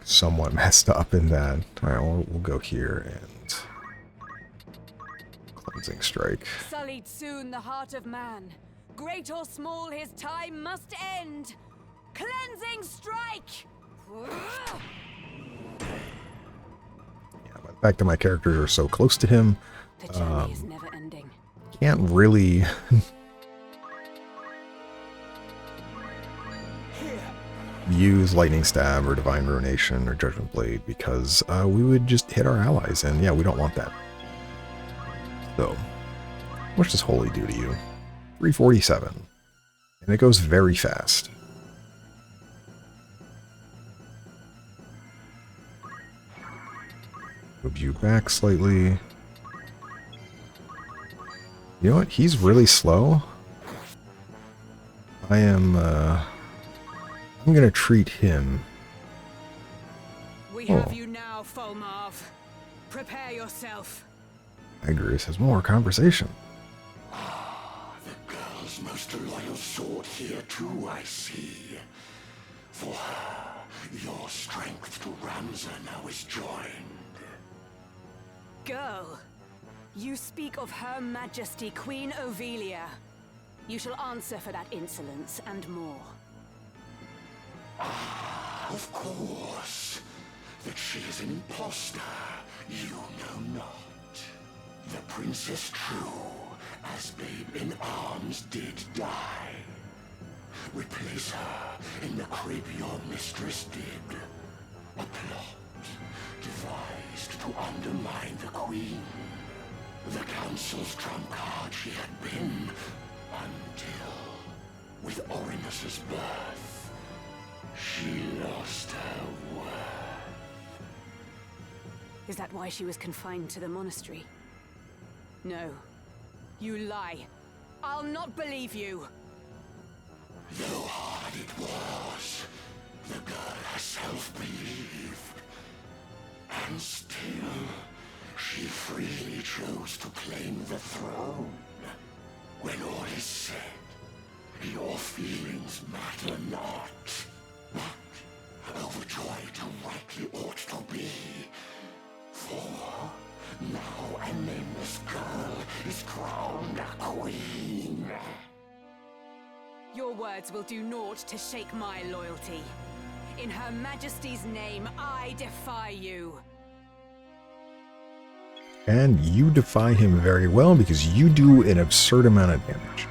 somewhat messed up in that. Alright, we'll go here and cleansing strike. Sullied soon the heart of man. Great or small, his time must end. Cleansing strike! Yeah, but the fact that my characters are so close to him, The journey is never ending. can't really use Lightning Stab or Divine Ruination or Judgment Blade because we would just hit our allies, and yeah, we don't want that. So, what does Holy do to you? 347. And it goes very fast. Move you back slightly. You know what? He's really slow. I'm gonna treat him. We have you now, Fulmarv. Prepare yourself. Igris has more conversation. The girl's most loyal sword here too, I see. For her, your strength to Ramza now is joined. Girl, you speak of Her Majesty Queen Ovelia. You shall answer for that insolence and more. Of course. That she is an impostor, you know not. The Princess True, as babe in arms, did die. Replace her in the crib your mistress did. A plot devised to undermine the Queen. The Council's trump card she had been, until, with Orinus's birth, she lost her worth. Is that why she was confined to the monastery? No. You lie. I'll not believe you. Though hard it was, the girl herself believed. And still, she freely chose to claim the throne. When all is said, your feelings matter not. But overjoyed how rightly ought to be. For now a nameless girl is crowned a queen. Your words will do naught to shake my loyalty. In Her Majesty's name, I defy you. And you defy him very well because you do an absurd amount of damage.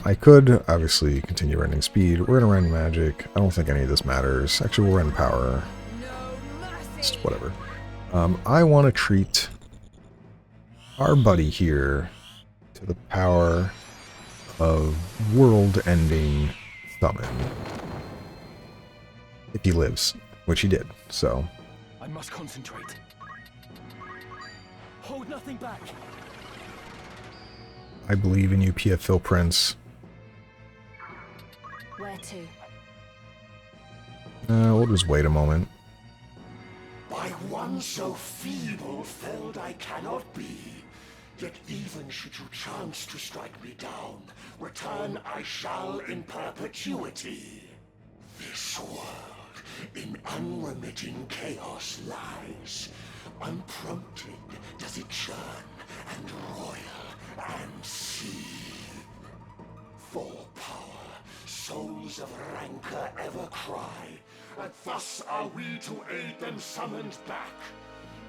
I could obviously continue running speed. We're gonna run magic. I don't think any of this matters. Actually, we'll run power. Just whatever. I want to treat our buddy here to the power of world-ending summon. If he lives, which he did, so. I must concentrate. Hold nothing back. I believe in you, PF Philprince. Where to? We'll just wait a moment. By one so feeble felled I cannot be. Yet even should you chance to strike me down, return I shall in perpetuity. This world in unremitting chaos lies. Unprompted does it churn and roil and seethe. For power, soul's cries of rancor ever cry, and thus are we to aid them summoned back,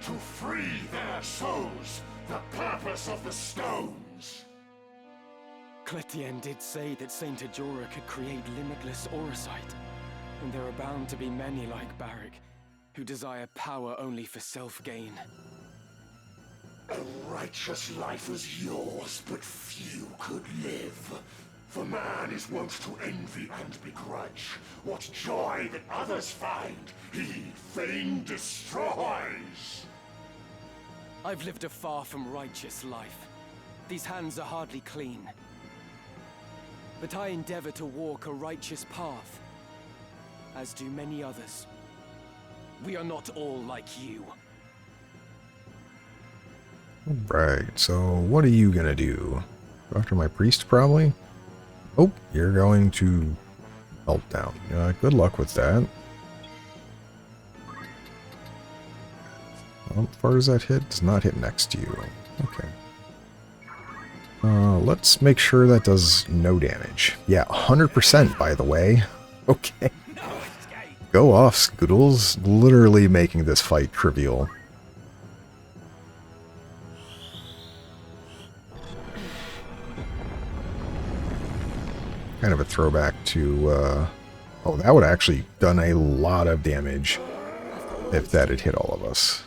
to free their souls, the purpose of the stones. Cletienne did say that Saint Ajora could create limitless aurasight, and there are bound to be many like Barrick, who desire power only for self-gain. A righteous life was yours, but few could live. For man is wont to envy and begrudge. What joy that others find, he fain destroys. I've lived a far from righteous life. These hands are hardly clean. But I endeavor to walk a righteous path, as do many others. We are not all like you. Right, so what are you gonna do? Go after my priest, probably? Oh, you're going to melt down. Good luck with that. How far does that hit? Does not hit next to you. Okay. Let's make sure that does no damage. Yeah, 100% by the way. Okay. Go off, Scoodles. Literally making this fight trivial. Kind of a throwback to, oh, that would have actually done a lot of damage if that had hit all of us.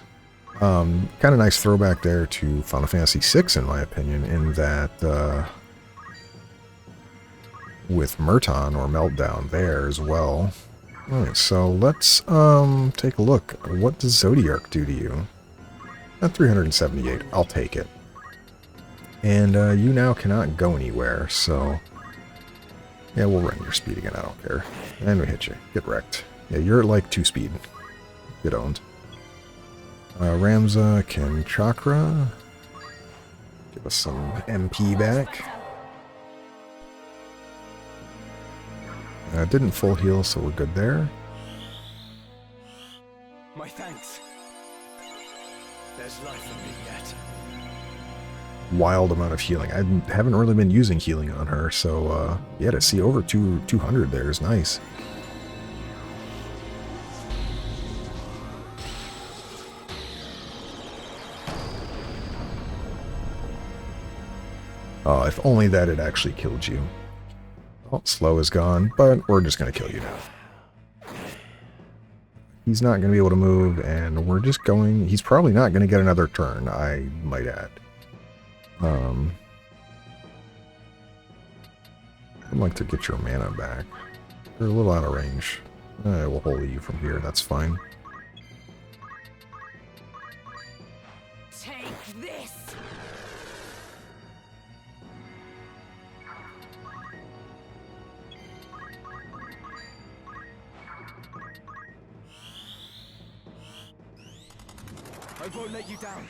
Kind of nice throwback there to Final Fantasy VI, in my opinion, in that, with Murton or Meltdown there as well. Alright, so let's, take a look. What does Zodiark do to you? At 378, I'll take it. And, you now cannot go anywhere, so... yeah, we'll run your speed again, I don't care. And we hit you. Get wrecked. Yeah, you're at like 2 speed. Get owned. Ramza can chakra. Give us some MP back. Didn't full heal, so we're good there. My thanks. There's life in me yet. Wild amount of healing. I haven't really been using healing on her, so yeah, to see over 200 there is nice. Oh, if only that had actually killed you. Oh, slow is gone, but we're just going to kill you now. He's not going to be able to move, and we're just going... he's probably not going to get another turn, I might add. I'd like to get your mana back. You're a little out of range. We'll hold you from here, that's fine. Take this! I won't let you down.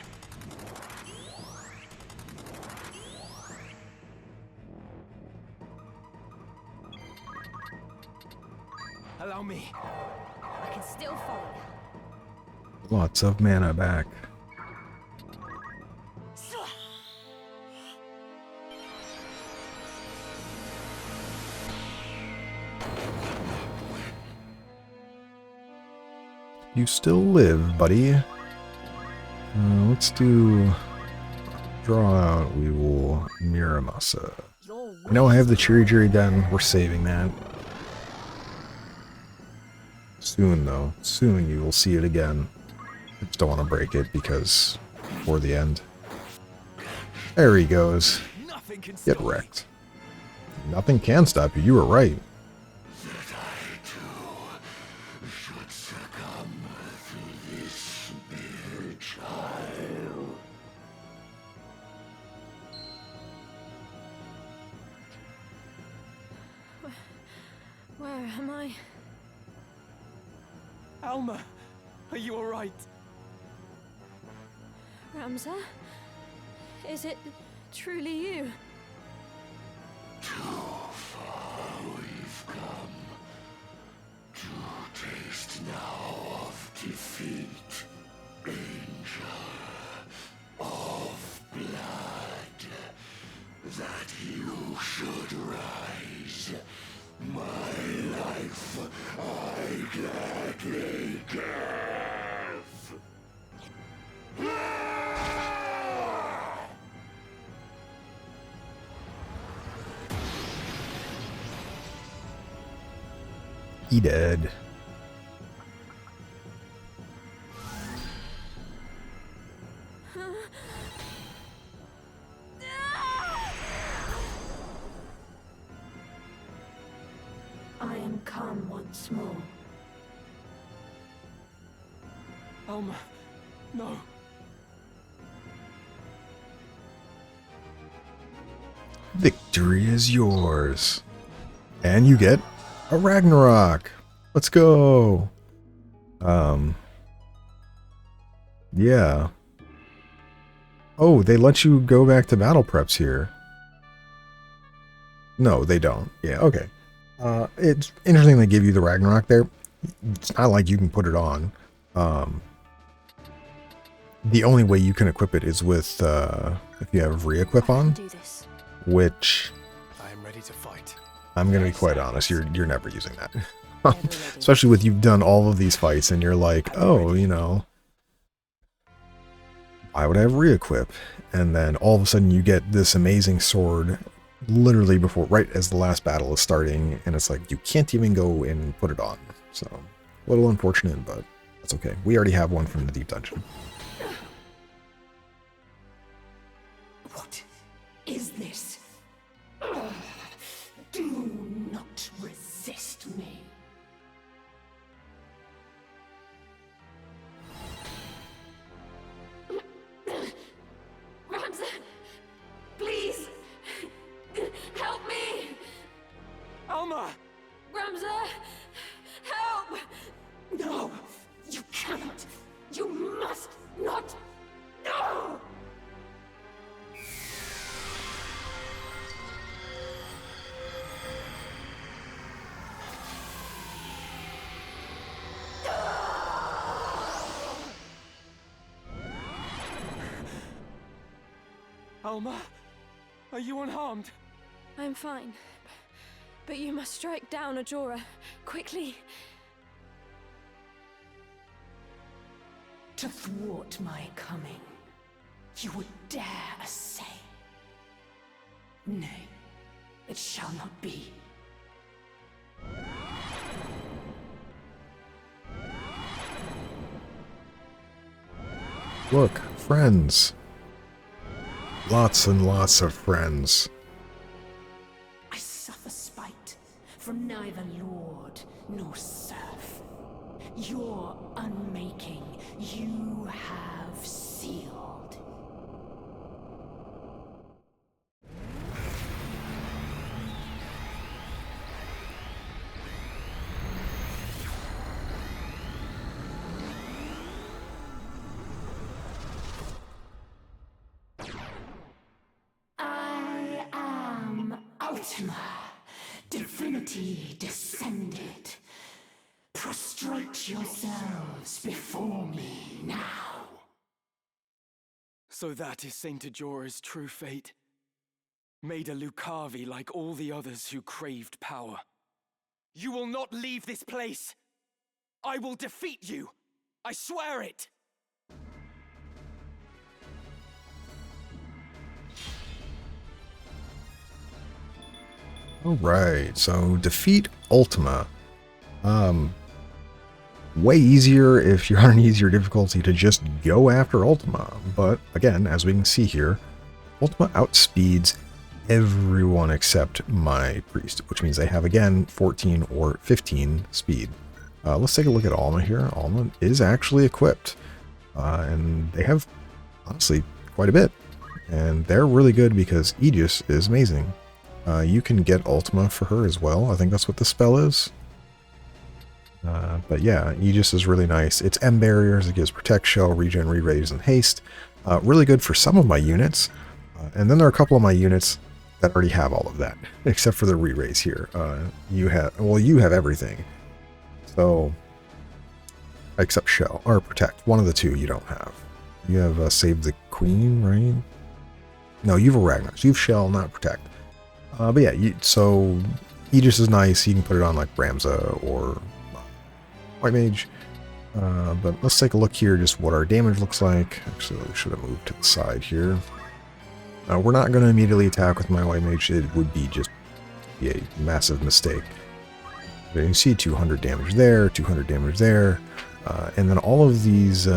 Allow me. I can still follow. Lots of mana back. You still live, buddy. Let's do... draw out, we will Miramasa. I know I have the Chiri Jiri Den, we're saving that. Soon, though. Soon you will see it again. I just don't want to break it because before the end. There he goes. Get wrecked. Nothing can stop you. You were right. That I too should succumb to this mere child. Where am I? Alma, are you alright? Ramza? Is it truly you? Too far we've come. To taste now of defeat. Angel of blood. That you should rise My life I gladly give. He dead. I am come once more. Alma, no. Victory is yours. And you get a Ragnarok. Let's go. Yeah. Oh, they let you go back to battle preps here. No, they don't. Yeah, okay. It's interesting they give you the Ragnarok there. It's not like you can put it on. The only way you can equip it is with if you have re-equip on, which I am ready to fight. I'm gonna be quite honest, you're never using that. Especially with you've done all of these fights and you're like, oh, you know, why would I have re-equip? And then all of a sudden you get this amazing sword literally before, right as the last battle is starting, and it's like you can't even go and put it on. So a little unfortunate, but that's okay. We already have one from the deep dungeon. What is this? Do not resist me. Ramza, please, help me! Alma! Ramza, help! No, you cannot. You must not. No! Alma, are you unharmed? I'm fine. But you must strike down Ajora. Quickly. To thwart my coming, you would dare essay. Nay, it shall not be. Look, friends. Lots and lots of friends. I suffer spite from neither lord nor serf. Your unmaking you have sealed. I am Ultima, divinity descended. Prostrate yourselves before me now. So that is Saint Ajora's true fate. Made a Lucavi like all the others who craved power. You will not leave this place. I will defeat you. I swear it. Alright, so defeat Ultima. Way easier if you're on an easier difficulty to just go after Ultima. But again, as we can see here, Ultima outspeeds everyone except my priest, which means they have again 14 or 15 speed. Let's take a look at Alma here. Alma is actually equipped, and they have honestly quite a bit, and they're really good because Aegis is amazing. You can get Ultima for her as well. I think that's what the spell is. But yeah, Aegis is really nice. It's M barriers, it gives Protect, Shell, Regen, Re-Raise, and Haste. Really good for some of my units. And then there are a couple of my units that already have all of that, except for the Re-Raise here. You have everything. So, except Shell, or Protect. One of the two you don't have. You have Save the Queen, right? No, you have a Ragnar. So you have Shell, not Protect. But yeah, so Aegis is nice. You can put it on like Ramza or White Mage. But let's take a look here, just what our damage looks like. Actually, I should have moved to the side here. We're not going to immediately attack with my White Mage. It would be just a massive mistake. But you can see 200 damage there, 200 damage there. And then all of these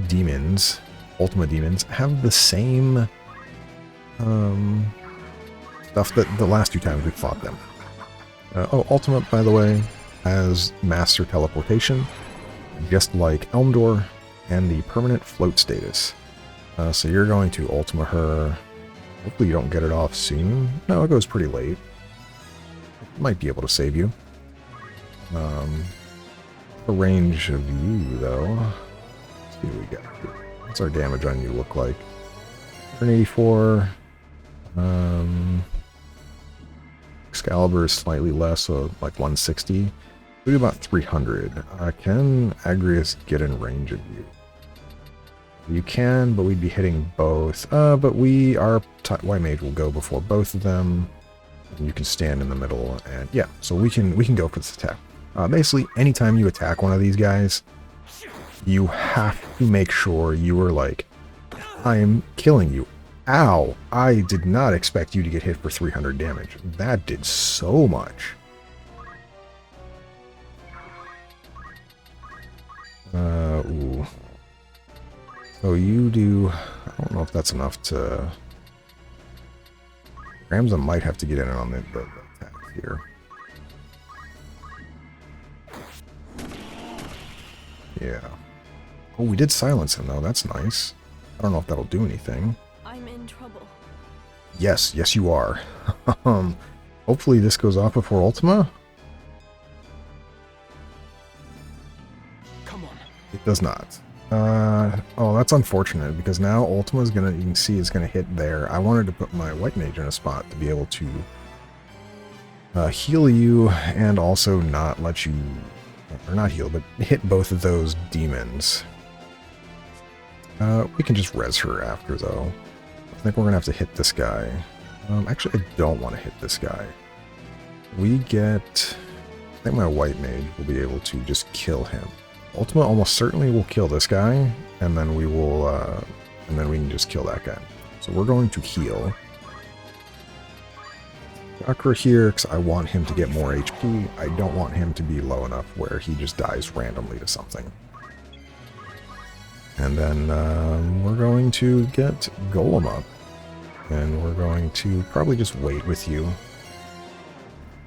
demons, Ultima demons, have the same stuff that the last 2 times we fought them. Ultima, by the way, has Master Teleportation, just like Elmdor, and the permanent float status. So you're going to Ultima her. Hopefully you don't get it off soon. No, it goes pretty late. It might be able to save you. The range of you, though. Let's see what we got here. What's our damage on you look like? 184. Excalibur is slightly less, so like 160. We do about 300. Can Agrius get in range of you? You can, but we'd be hitting both. But our White Mage will go before both of them. And you can stand in the middle, and yeah, so we can go for this attack. Basically, anytime you attack one of these guys, you have to make sure you are like, I'm killing you. Ow! I did not expect you to get hit for 300 damage. That did so much. Ooh. So you do... I don't know if that's enough to... Ramza might have to get in on the attack here. Yeah. Oh, we did silence him, though. That's nice. I don't know if that'll do anything. I'm in trouble. Yes, yes you are. Hopefully this goes off before Ultima. Come on. It does not. Oh, that's unfortunate, because now Ultima's gonna, you can see, is gonna hit there. I wanted to put my White Mage in a spot to be able to heal you, and also not let you, or not heal, but hit both of those demons. We can just res her after, though. I think we're gonna have to hit this guy. Actually, I don't want to hit this guy. We get... I think my White Mage will be able to just kill him. Ultima almost certainly will kill this guy, and then we will, and then we can just kill that guy. So we're going to heal Chakra here, because I want him to get more HP. I don't want him to be low enough where he just dies randomly to something. And then we're going to get Golem up, and we're going to probably just wait with you.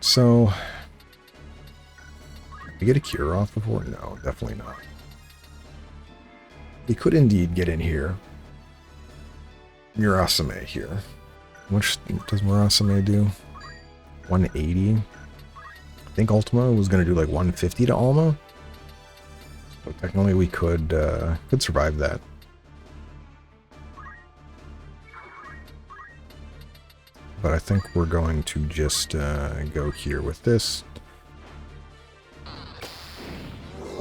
So... we get a cure off before? No, definitely not. We could indeed get in here. Murasame here. Which does Murasame do? 180? I think Ultima was going to do like 150 to Alma. So technically we could survive that. But I think we're going to just go here with this.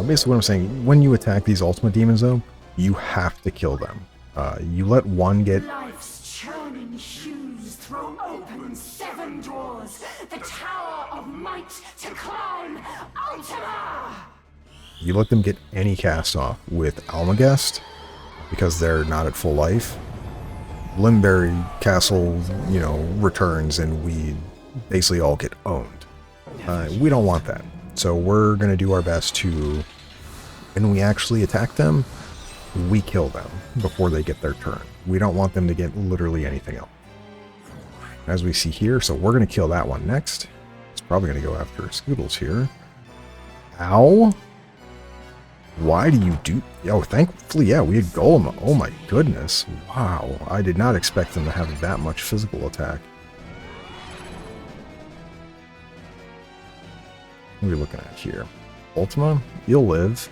Basically what I'm saying, when you attack these Ultima demons though, you have to kill them. You let one get... Life's churning hues throw open 7 doors, the tower of might to climb, Ultima! You let them get any cast off with Almagest, because they're not at full life. Limberry Castle, you know, returns and we basically all get owned. We don't want that. So we're going to do our best to, when we actually attack them, we kill them before they get their turn. We don't want them to get literally anything else. As we see here, so we're going to kill that one next. It's probably going to go after Scoodles here. Ow! Why do you do... Oh, thankfully, yeah, we had Golem. Oh my goodness. Wow. I did not expect them to have that much physical attack. What are we looking at here? Ultima, you'll live.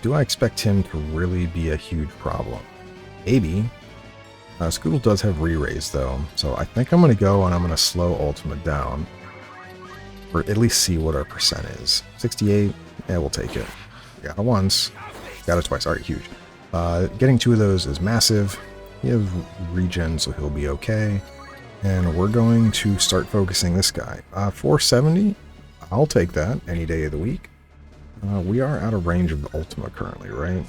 Do I expect him to really be a huge problem? Maybe. Scoodle does have re-raise though, so I think I'm going to go and I'm going to slow Ultima down. Or at least see what our percent is. 68, yeah, we'll take it. Got it once, got it twice, alright, huge. Getting 2 of those is massive. He has regen, so he'll be okay. And we're going to start focusing this guy. 470, I'll take that any day of the week. We are out of range of the Ultima currently, right?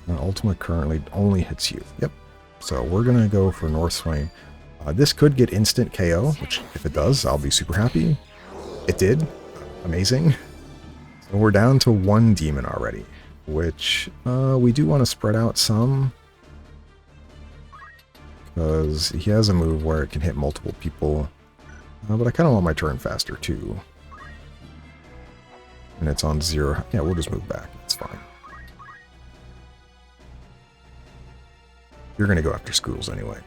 Ultima currently only hits you. Yep. So we're going to go for North Swain. This could get instant KO, which if it does, I'll be super happy. It did. Amazing. So we're down to 1 demon already, which we do want to spread out some. Because he has a move where it can hit multiple people. But I kind of want my turn faster too. And it's on 0. Yeah, we'll just move back. It's fine. You're going to go after schools anyway.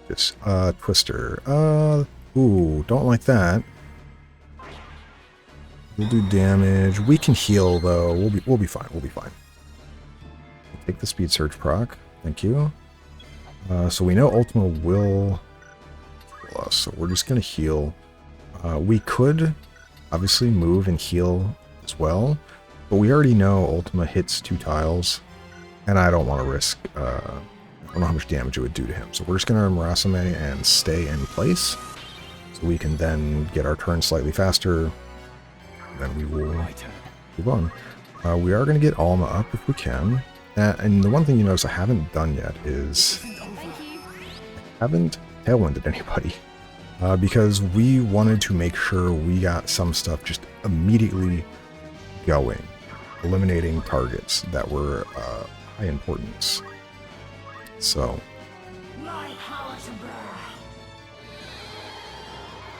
Just, Twister. Ooh, don't like that. We'll do damage. We can heal though. We'll be fine. We'll be fine. Take the speed surge proc. Thank you. So we know Ultima will kill us, so we're just gonna heal. We could obviously move and heal as well, but we already know Ultima hits 2 tiles, and I don't want to risk. I don't know how much damage it would do to him, so we're just gonna Murasame and stay in place, so we can then get our turn slightly faster. Then we will move on. We are going to get Alma up if we can. And the one thing you notice I haven't done yet is I haven't tailwinded anybody. Because we wanted to make sure we got some stuff just immediately going. Eliminating targets that were high importance. So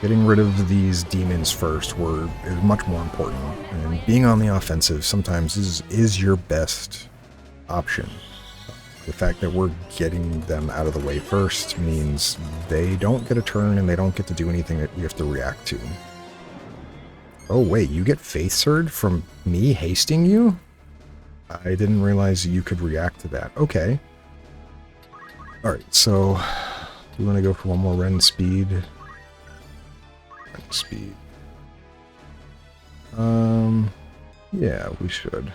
getting rid of these demons first is much more important, and being on the offensive sometimes is your best option. The fact that we're getting them out of the way first means they don't get a turn and they don't get to do anything that we have to react to. Oh wait, you get Faith Surge from me hasting you? I didn't realize you could react to that. Okay. Alright, so we want to go for one more Ren speed. Speed. Yeah, we should.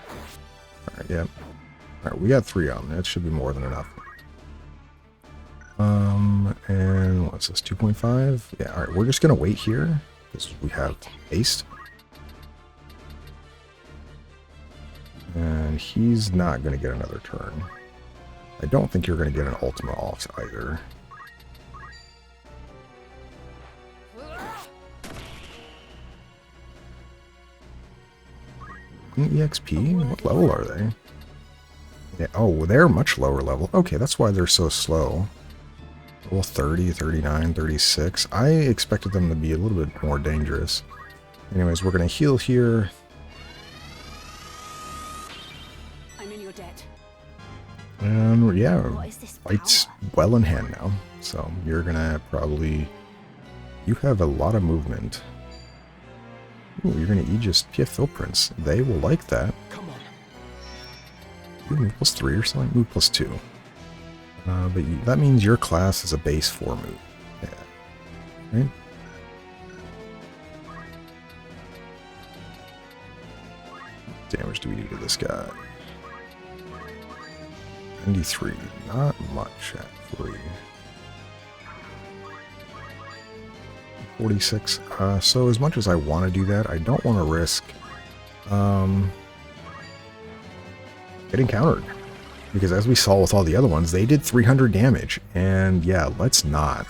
Alright, yeah. Alright, we got 3 on. That should be more than enough. And what's this? 2.5? Yeah, alright, we're just gonna wait here because we have haste. And he's not gonna get another turn. I don't think you're gonna get an Ultima off either. EXP? What level are they? Yeah, oh, they're much lower level. Okay, that's why they're so slow. Level 30, 39, 36. I expected them to be a little bit more dangerous. Anyways, we're going to heal here. I'm in your debt. And yeah, fight's well in hand now. So you're going to probably... You have a lot of movement. Ooh, you're going to Aegis PF Footprints. They will like that. Come on. You move +3 or something? Move +2. But that means your class is a base 4 move. Yeah. Right? What damage do we do to this guy? 93. Not much, actually. 46. So as much as I want to do that, I don't want to risk getting countered. Because as we saw with all the other ones, they did 300 damage. And yeah, let's not.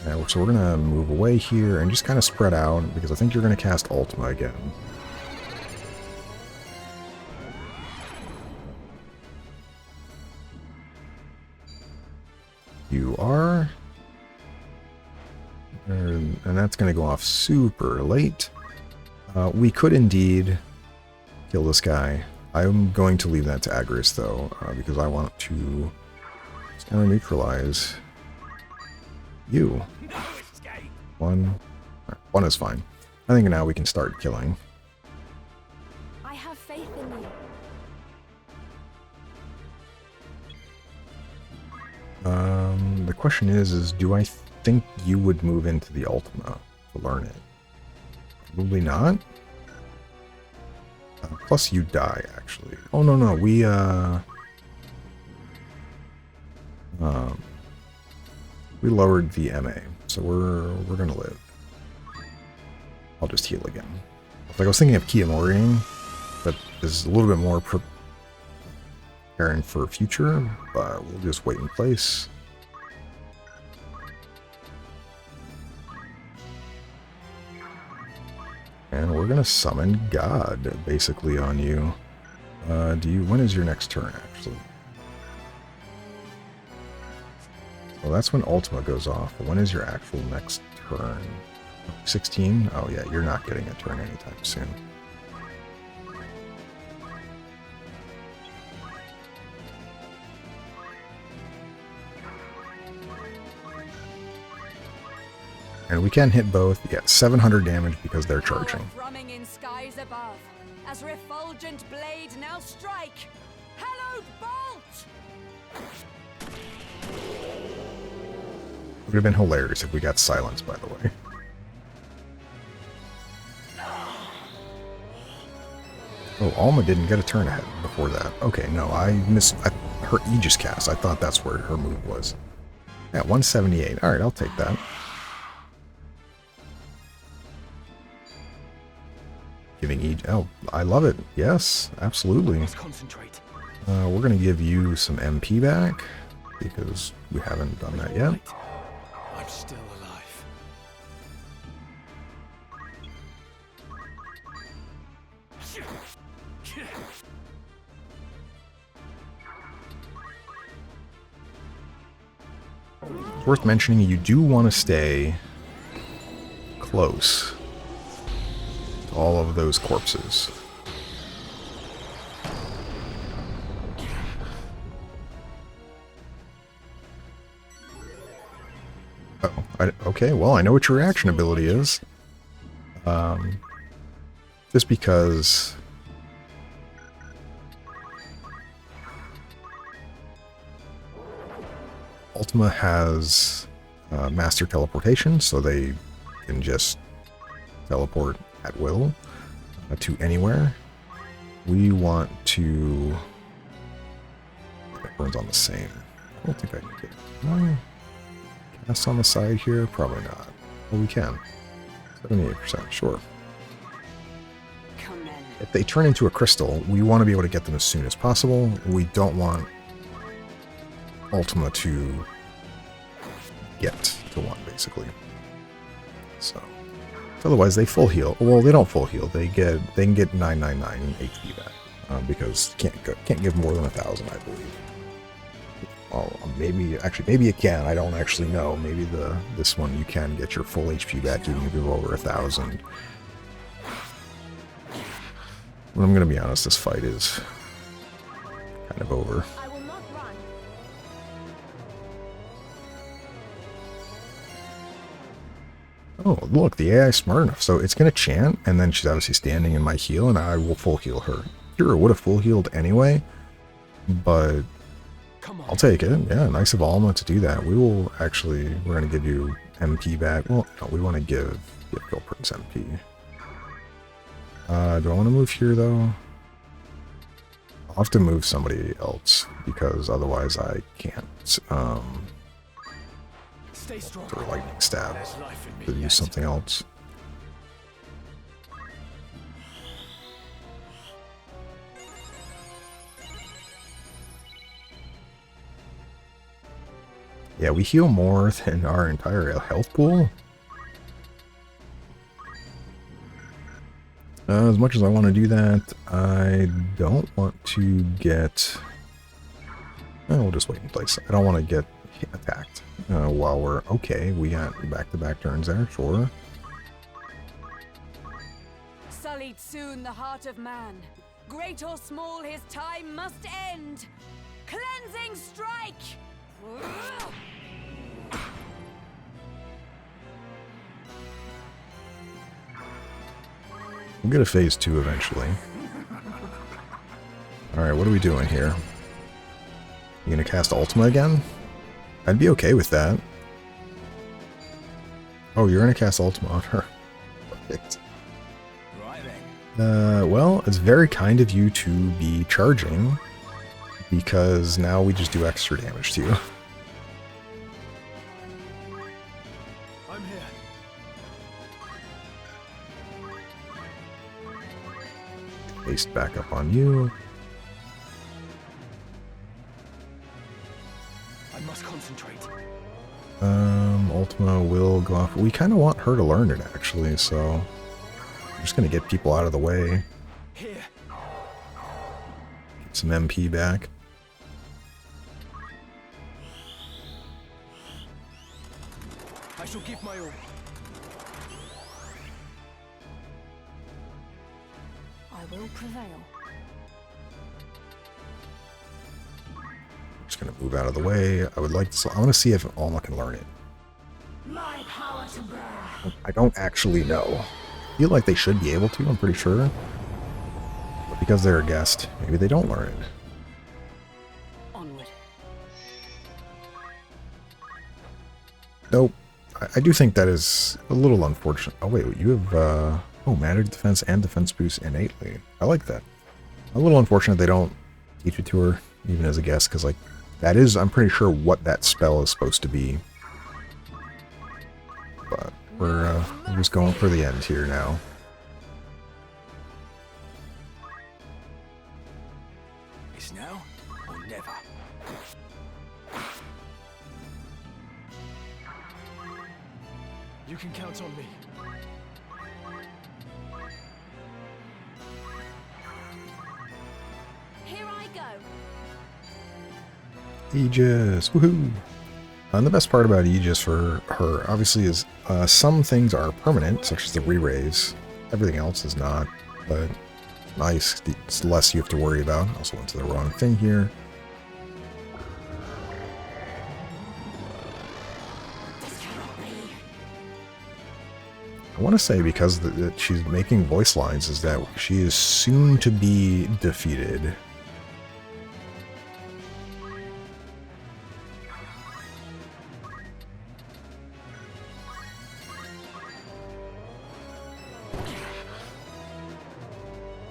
So we're going to move away here and just kind of spread out, because I think you're going to cast Ultima again. You are... And that's going to go off super late. We could indeed kill this guy. I'm going to leave that to Agris, though, because I want to just kind of neutralize you. One is fine. I think now we can start killing. I have faith in you. The question is do I think you would move into the Ultima to learn it? Probably not. Plus you die, actually. Oh, no, we, We lowered the MA, so we're gonna live. I'll just heal again. Like I was thinking of Kiyomoriing, but is a little bit more preparing for future, but we'll just wait in place. And we're gonna summon God basically on you. When is your next turn actually? Well, that's when Ultima goes off. But when is your actual next turn? 16? Oh yeah, you're not getting a turn anytime soon. And we can hit both. Yeah, 700 damage because they're charging. Thrumming in skies above, as refulgent blade now strike. Hallowed bolt! It would have been hilarious if we got silenced, by the way. Oh, Alma didn't get a turn ahead before that. Okay, no, I missed her Aegis cast. I thought that's where her move was. Yeah, 178. Alright, I'll take that. Giving Aegis. Oh, I love it. Yes, absolutely. We're going to give you some MP back because we haven't done that yet. I'm still alive. It's worth mentioning you do want to stay close to all of those corpses. Okay, well, I know what your reaction ability is. Just because Ultima has master teleportation, so they can just teleport at will to anywhere. We want to... Everyone's on the same. I don't think I can get... No. Cast on the side here? Probably not. Well, we can. 78%, sure. If they turn into a crystal, we want to be able to get them as soon as possible. We don't want Ultima to get to one, basically. So otherwise, they full heal. Well, they don't full heal. They can get 999 HP back because can't give more than 1,000, I believe. Oh, maybe it can. I don't actually know. Maybe this one you can get your full HP back even if you go over 1,000. But I'm gonna be honest, this fight is kind of over. I will not run. Oh, look, the AI is smart enough. So it's gonna chant, and then she's obviously standing in my heal, and I will full heal her. Kira would have full healed anyway, but I'll take it. Yeah, nice of Alma to do that. We're gonna give you MP back. Well, no, we want to give Gil Prince MP. Do I want to move here though? I'll have to move somebody else because otherwise I can't do a lightning stab to use something else. Yeah, we heal more than our entire health pool. As much as I want to do that, I don't want to get... we'll just wait in place. I don't want to get attacked while we're... Okay, we got back-to-back turns there, sure. Sullied soon the heart of man. Great or small, his time must end. Cleansing strike! We'll get a phase 2 eventually. Alright, what are we doing here? You gonna cast Ultima again? I'd be okay with that. Oh, you're gonna cast Ultima on her. Perfect. Well, it's very kind of you to be charging, because now we just do extra damage to you. Paste back up on you. I must concentrate. Ultima will go off. We kind of want her to learn it, actually, so I'm just going to get people out of the way. Here. Get some MP back. I shall give my all. I will prevail. Just going to move out of the way. I would like to. I want to see if Alma can learn it. My power to bear. I don't actually know. I feel like they should be able to, I'm pretty sure. But because they're a guest, maybe they don't learn it. Onward. Nope. I do think that is a little unfortunate. Oh wait, you have magic defense and defense boost innately. I like that. A little unfortunate they don't teach it to her, even as a guest, because like that is, I'm pretty sure, what that spell is supposed to be. But we're just going for the end here now. It's now or never. You can count on me. Here I go. Aegis, woohoo! And the best part about Aegis for her, obviously, is some things are permanent, such as the re-raise. Everything else is not, but nice. It's less you have to worry about. Also went to the wrong thing here. I want to say, because that she's making voice lines, is that she is soon to be defeated.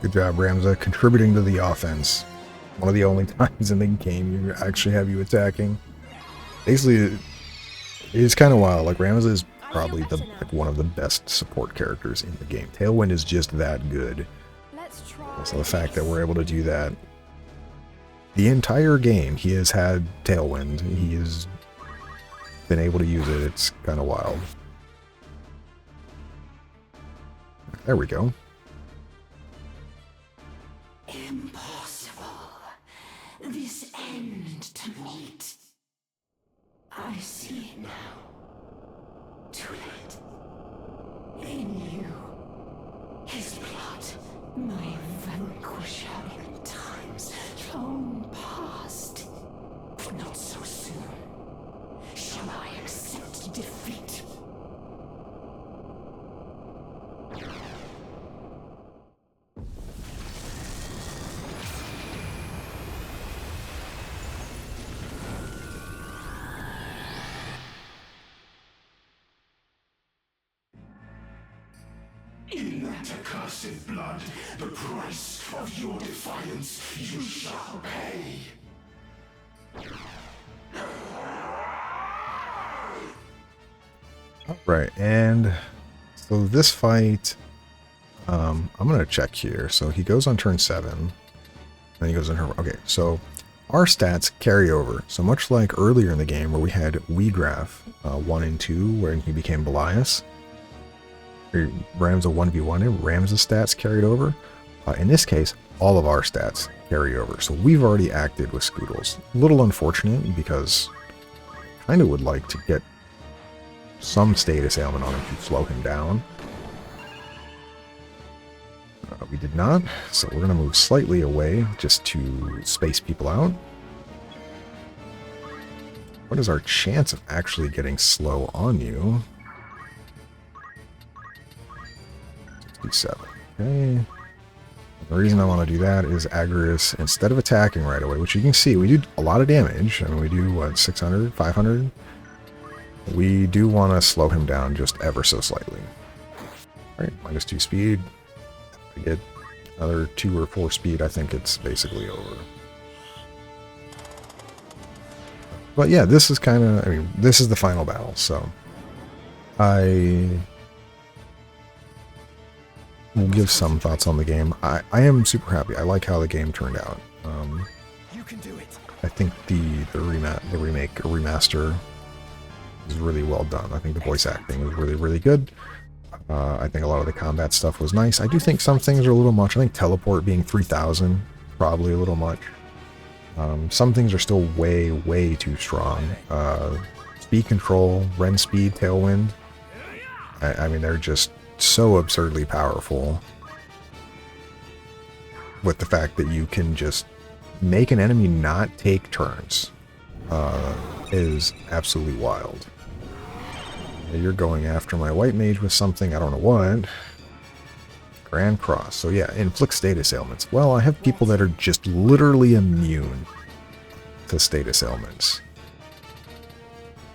Good job, Ramza, contributing to the offense. One of the only times in the game you actually have you attacking. Basically, it's kind of wild. Like, Ramza is probably one of the best support characters in the game. Tailwind is just that good. Let's try. So the fact that we're able to do that the entire game, he has had Tailwind. He has been able to use it. It's kind of wild. There we go. Impossible. This end to meet. I see it now. Too late. In you. His blood. My vanquisher in times long past. But not so soon. Shall I accept defeat? In that accursed blood, the price of your defiance you shall pay. Right, and so this fight, I'm gonna check here. So he goes on turn 7, then he goes on turn. Okay, so our stats carry over. So much like earlier in the game where we had Weegraph 1 and 2, when he became Belias, Ramza 1v1, and Ramza's stats carried over. In this case, all of our stats carry over. So we've already acted with Scoodles. A little unfortunate because I kind of would like to get some status ailment on him to slow him down. We did not, so we're going to move slightly away just to space people out. What is our chance of actually getting slow on you? 67. Okay. The reason I want to do that is Agrius, instead of attacking right away, which you can see, we do a lot of damage. I mean, we do, what, 600, 500? We do want to slow him down just ever so slightly. Alright, -2 speed. If we get another 2 or 4 speed, I think it's basically over. But yeah, this is kind of, I mean, this is the final battle, so we'll give some thoughts on the game. I am super happy. I like how the game turned out. You can do it. I think the remake or remaster is really well done. I think the voice acting was really, really good. I think a lot of the combat stuff was nice. I do think some things are a little much. I think teleport being 3,000, probably a little much. Some things are still way, way too strong. Speed control, Ren speed, Tailwind. I mean, they're just so absurdly powerful. With the fact that you can just make an enemy not take turns is absolutely wild. You're going after my white mage with something, I don't know what. Grand Cross. So yeah, inflict status ailments. Well, I have people that are just literally immune to status ailments.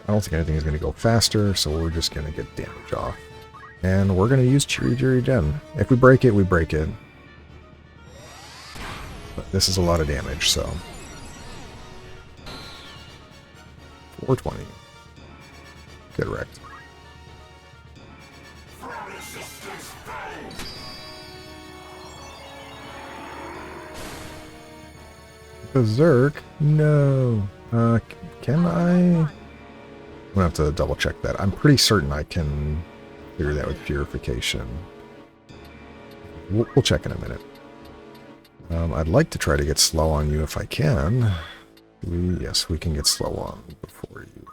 I don't think anything is going to go faster, so we're just going to get damage off. And we're going to use Cheery Jury Den. If we break it, we break it. But this is a lot of damage, so... 420. Get wrecked. Berserk? No. Can I? I'm gonna have to double check that. I'm pretty certain I can clear that with purification. We'll check in a minute. I'd like to try to get slow on you if I can. Yes, we can get slow on before you.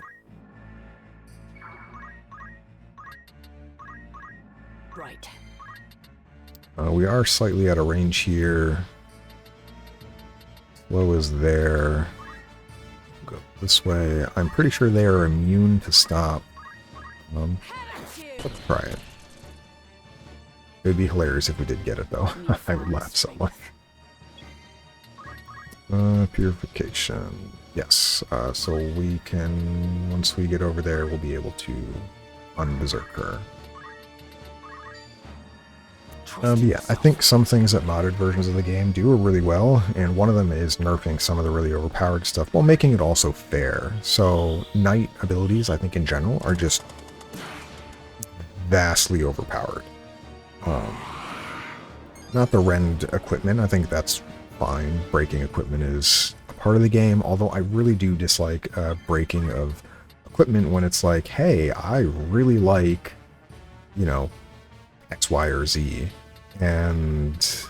Right. We are slightly out of range here. Slow is there. Go this way. I'm pretty sure they are immune to stop. Let's try it. It would be hilarious if we did get it, though. I would laugh so much. Purification. Yes. So we can, once we get over there, we'll be able to unberserk her. Yeah, I think some things that modded versions of the game do really well, and one of them is nerfing some of the really overpowered stuff while making it also fair. So knight abilities, I think in general, are just vastly overpowered. Not the rend equipment, I think that's fine. Breaking equipment is a part of the game, although I really do dislike breaking of equipment when it's like, hey, I really like, you know, X, Y, or Z, and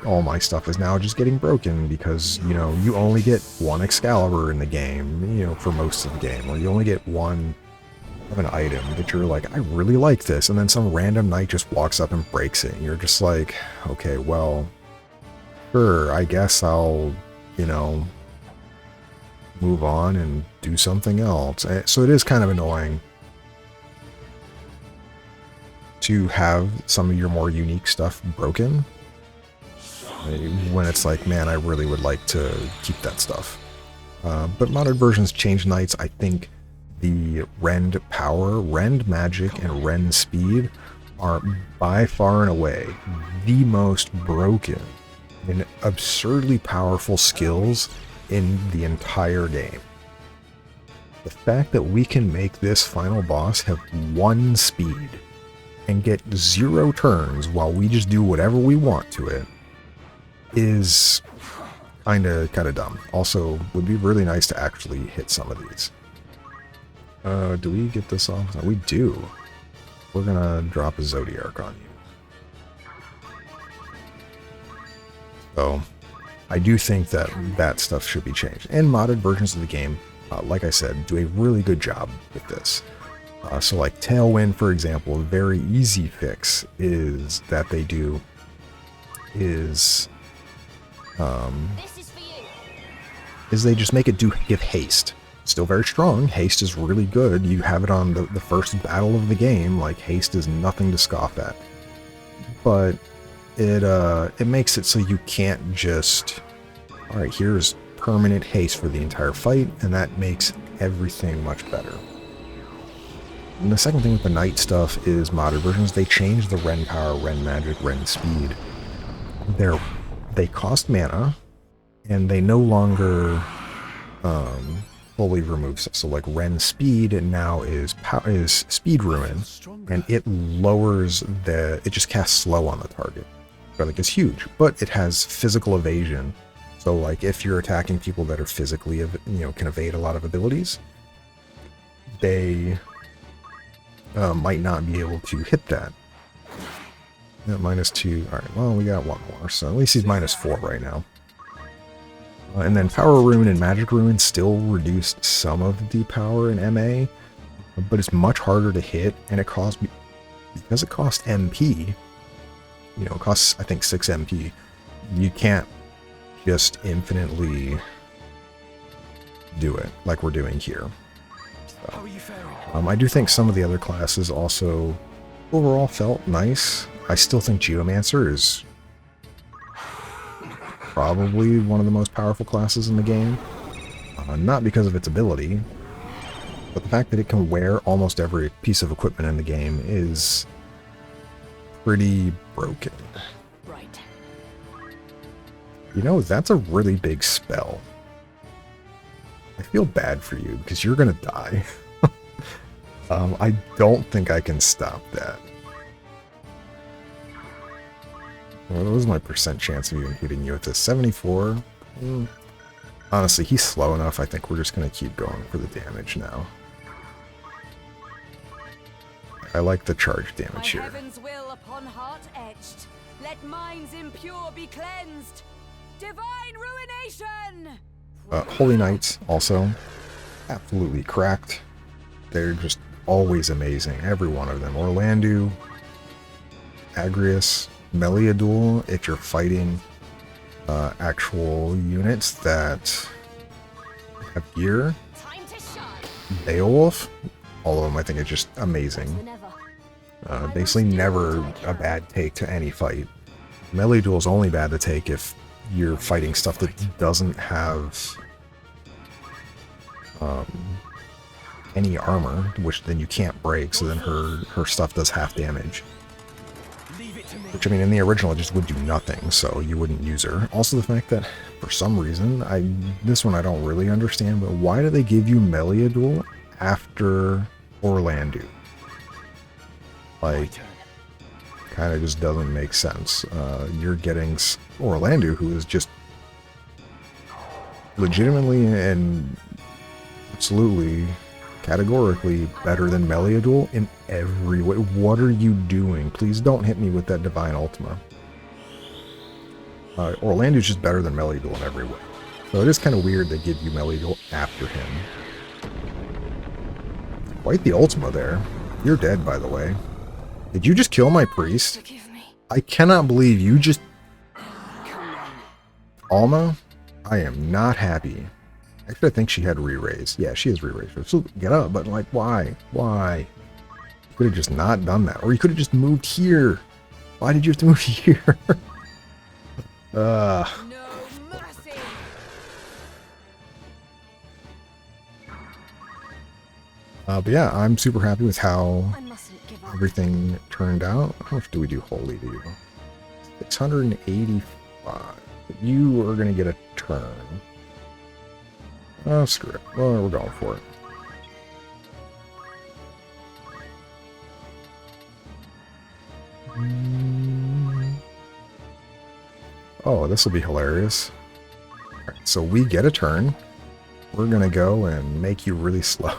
all my stuff is now just getting broken because, you know, you only get one Excalibur in the game, you know, for most of the game, or you only get one of an item that you're like, I really like this, and then some random knight just walks up and breaks it, and you're just like, okay, well, sure, I guess I'll, you know, move on and do something else. So it is kind of annoying to have some of your more unique stuff broken when it's like, man, I really would like to keep that stuff. But modded versions change knights. I think the rend power, rend magic, and rend speed are by far and away the most broken and absurdly powerful skills in the entire game. The fact that we can make this final boss have 1 speed and get 0 turns while we just do whatever we want to it is kind of dumb. Also, would be really nice to actually hit some of these. Do we get this off? No, we do. We're gonna drop a Zodiarch on you. So, I do think that that stuff should be changed. And modded versions of the game, like I said, do a really good job with this. So like Tailwind, for example, a very easy fix is that they do is they just make it give haste. Still very strong. Haste is really good. You have it on the first battle of the game. Like, haste is nothing to scoff at. But it makes it so you can't just, all right, here's permanent haste for the entire fight, and that makes everything much better. And the second thing with the knight stuff is modded versions. They change the rend power, rend magic, rend speed. They cost mana, and they no longer fully removes stuff. So like Ren speed now is speed ruin, and it lowers it just casts slow on the target. So like it's huge, but it has physical evasion. So like if you're attacking people that are physically, can evade a lot of abilities, they might not be able to hit that. Yeah, -2. All right, well, we got one more, so at least he's -4 right now. And then Power Rune and Magic Rune still reduced some of the power in MA, but it's much harder to hit, and because it costs MP, it costs, I think, 6 MP, you can't just infinitely do it like we're doing here. So, I do think some of the other classes also overall felt nice. I still think Geomancer is probably one of the most powerful classes in the game. Not because of its ability, but the fact that it can wear almost every piece of equipment in the game is pretty broken. Right. That's a really big spell. I feel bad for you because you're gonna die. I don't think I can stop that. What was my percent chance of even hitting you with this? 74? Honestly, he's slow enough. I think we're just going to keep going for the damage now. I like the charge damage here. Heaven's will upon heart etched. Let minds impure be cleansed. Divine ruination! Holy Knights also absolutely cracked. They're just always amazing. Every one of them. Orlandu, Agrius, Meliadul, if you're fighting actual units that have gear. Beowulf, all of them I think are just amazing. Basically never a bad take to any fight. Meliadul is only bad to take if you're fighting stuff that doesn't have any armor, which then you can't break, so then her stuff does half damage. Which, I mean, in the original it just would do nothing, so you wouldn't use her. Also the fact that, for some reason, this one I don't really understand, but why do they give you Meliadul after Orlandu? Like, kind of just doesn't make sense. You're getting Orlandu, who is just legitimately and absolutely categorically better than Meliadul in every way. What are you doing? Please don't hit me with that Divine Ultima. Orlandu's just better than Meliadul in every way. So it is kind of weird they give you Meliadul after him. Quite the Ultima there. You're dead, by the way. Did you just kill my priest? I cannot believe you just... Alma? I am not happy. Actually, I think she had re-raise. Yeah, she has re-raise. So get up, but like, why? Why? You could have just not done that. Or you could have just moved here. Why did you have to move here? No mercy. But yeah, I'm super happy with how everything turned out. How much do we do holy to you? 685. You are going to get a turn. Oh, screw it. Well, we're going for it. Oh, this will be hilarious. Alright, so we get a turn. We're going to go and make you really slow.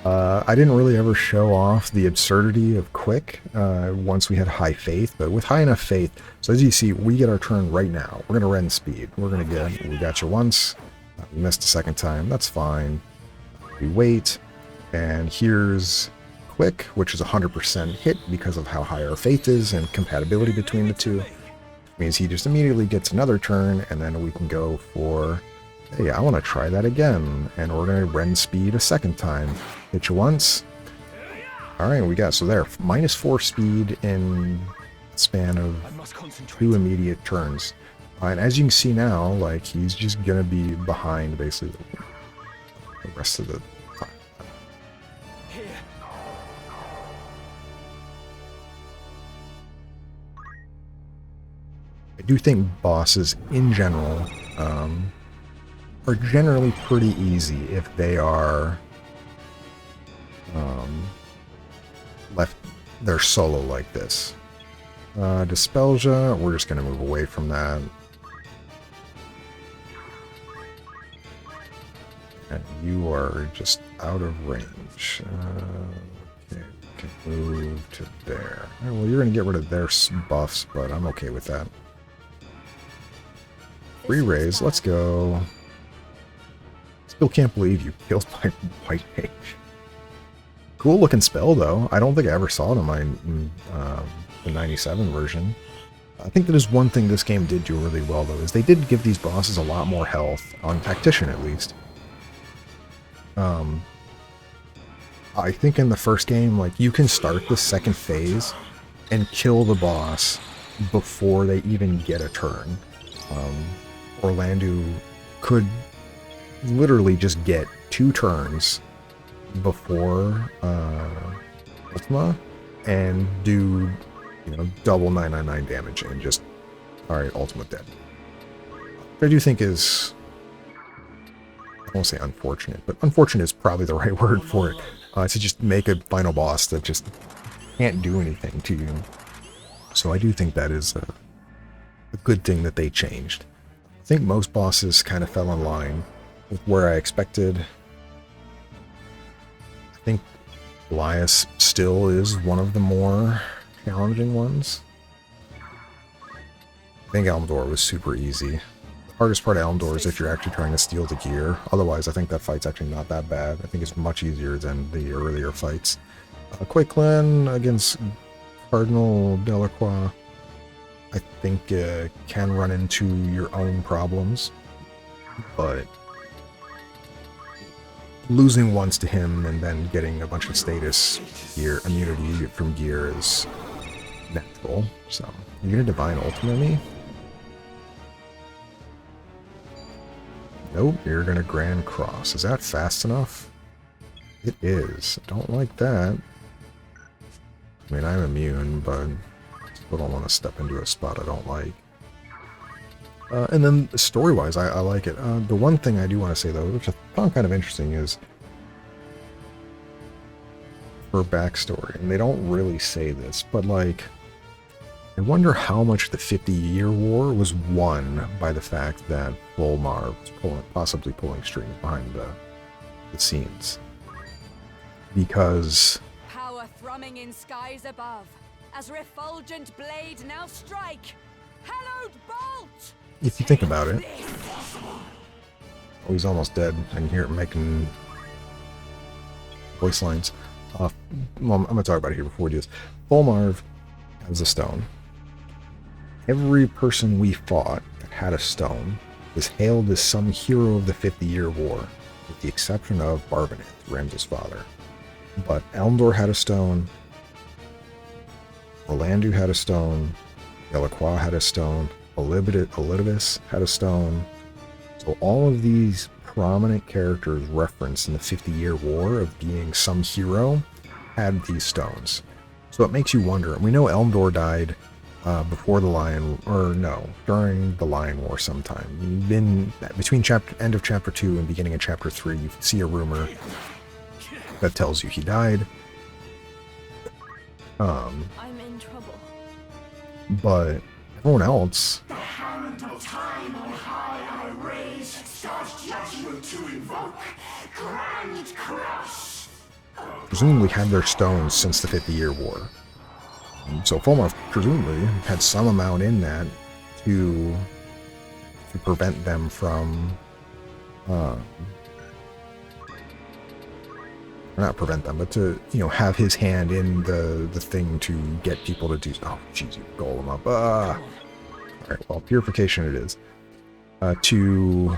I didn't really ever show off the absurdity of quick once we had high faith, but with high enough faith, so as you see, we get our turn right now. We're going to run speed. We're going to get, we got you once. We missed a second time, that's fine. We wait, and here's quick, which is 100% hit because of how high our faith is and compatibility between the two. Means he just immediately gets another turn, and then we can go for, hey, I want to try that again, and we're going to Ren speed a second time. Hit you once. Alright, we got, so there, -4 speed in span of 2 immediate turns. And as you can see now, like, he's just gonna be behind, basically, the rest of the time. I do think bosses, in general, are generally pretty easy if they are left they're solo like this. Dispelsia, we're just going to move away from that. And you are just out of range. Okay, we can move to there. All right, well, you're going to get rid of their buffs, but I'm okay with that. Free raise, let's go. Still can't believe you killed my white mage. Cool looking spell though. I don't think I ever saw it in my the 97 version. I think that is one thing this game did do really well though, is they did give these bosses a lot more health, on Tactician at least. I think in the first game, like, you can start the second phase and kill the boss before they even get a turn. Orlando could literally just get 2 turns before Ultima and do, you know, double 999 damage and just, alright, Ultima dead. Which I do think is, I won't say unfortunate, but unfortunate is probably the right word for it. To just make a final boss that just can't do anything to you. So I do think that is a good thing that they changed. I think most bosses kind of fell in line with where I expected. I think Ivalice still is one of the more challenging ones. I think Elmdor was super easy. The hardest part of Elmdor is if you're actually trying to steal the gear. Otherwise, I think that fight's actually not that bad. I think it's much easier than the earlier fights. Quicklin against Cardinal Delacroix, I think can run into your own problems, but losing once to him and then getting a bunch of status gear, immunity from gear is natural. So, you're gonna Divine Ultimate me? Nope, you're gonna Grand Cross. Is that fast enough? It is. Don't like that. I mean, I'm immune, but still don't want to step into a spot I don't like. And then story-wise, I like it. The one thing I do want to say, though, which I found kind of interesting, is her backstory. And they don't really say this, but, like, I wonder how much the 50-Year War was won by the fact that Volmar was possibly pulling strings behind the scenes. Because Power thrumming in skies above, as refulgent blade now strike. Hallowed bolt! if you think about it, oh, he's almost dead. I can hear it making voice lines. Well, I'm going to talk about it here before we do this. Volmarv has a stone. Every person we fought that had a stone was hailed as some hero of the 50-Year War, with the exception of Barbanith, Rams's father. But Elmdor had a stone, Orlando had a stone, Delacroix had a stone, Halidom had a stone. So all of these prominent characters referenced in the 50-Year War of being some hero had these stones. So it makes you wonder. We know Elmdor died before the Lion, or no, during the Lion War sometime. Then between end of chapter 2 and beginning of chapter 3, you can see a rumor that tells you he died. I'm in trouble. But everyone else, The hand of time on high I raise, starts judgment to invoke. Grand Cross! presumably had their stones since the 50-Year War. So Volmar presumably had some amount in that to prevent them from not prevent them, but to, you know, have his hand in the thing to get people to do. Oh, jeez, you golem up. All right, well, purification it is. To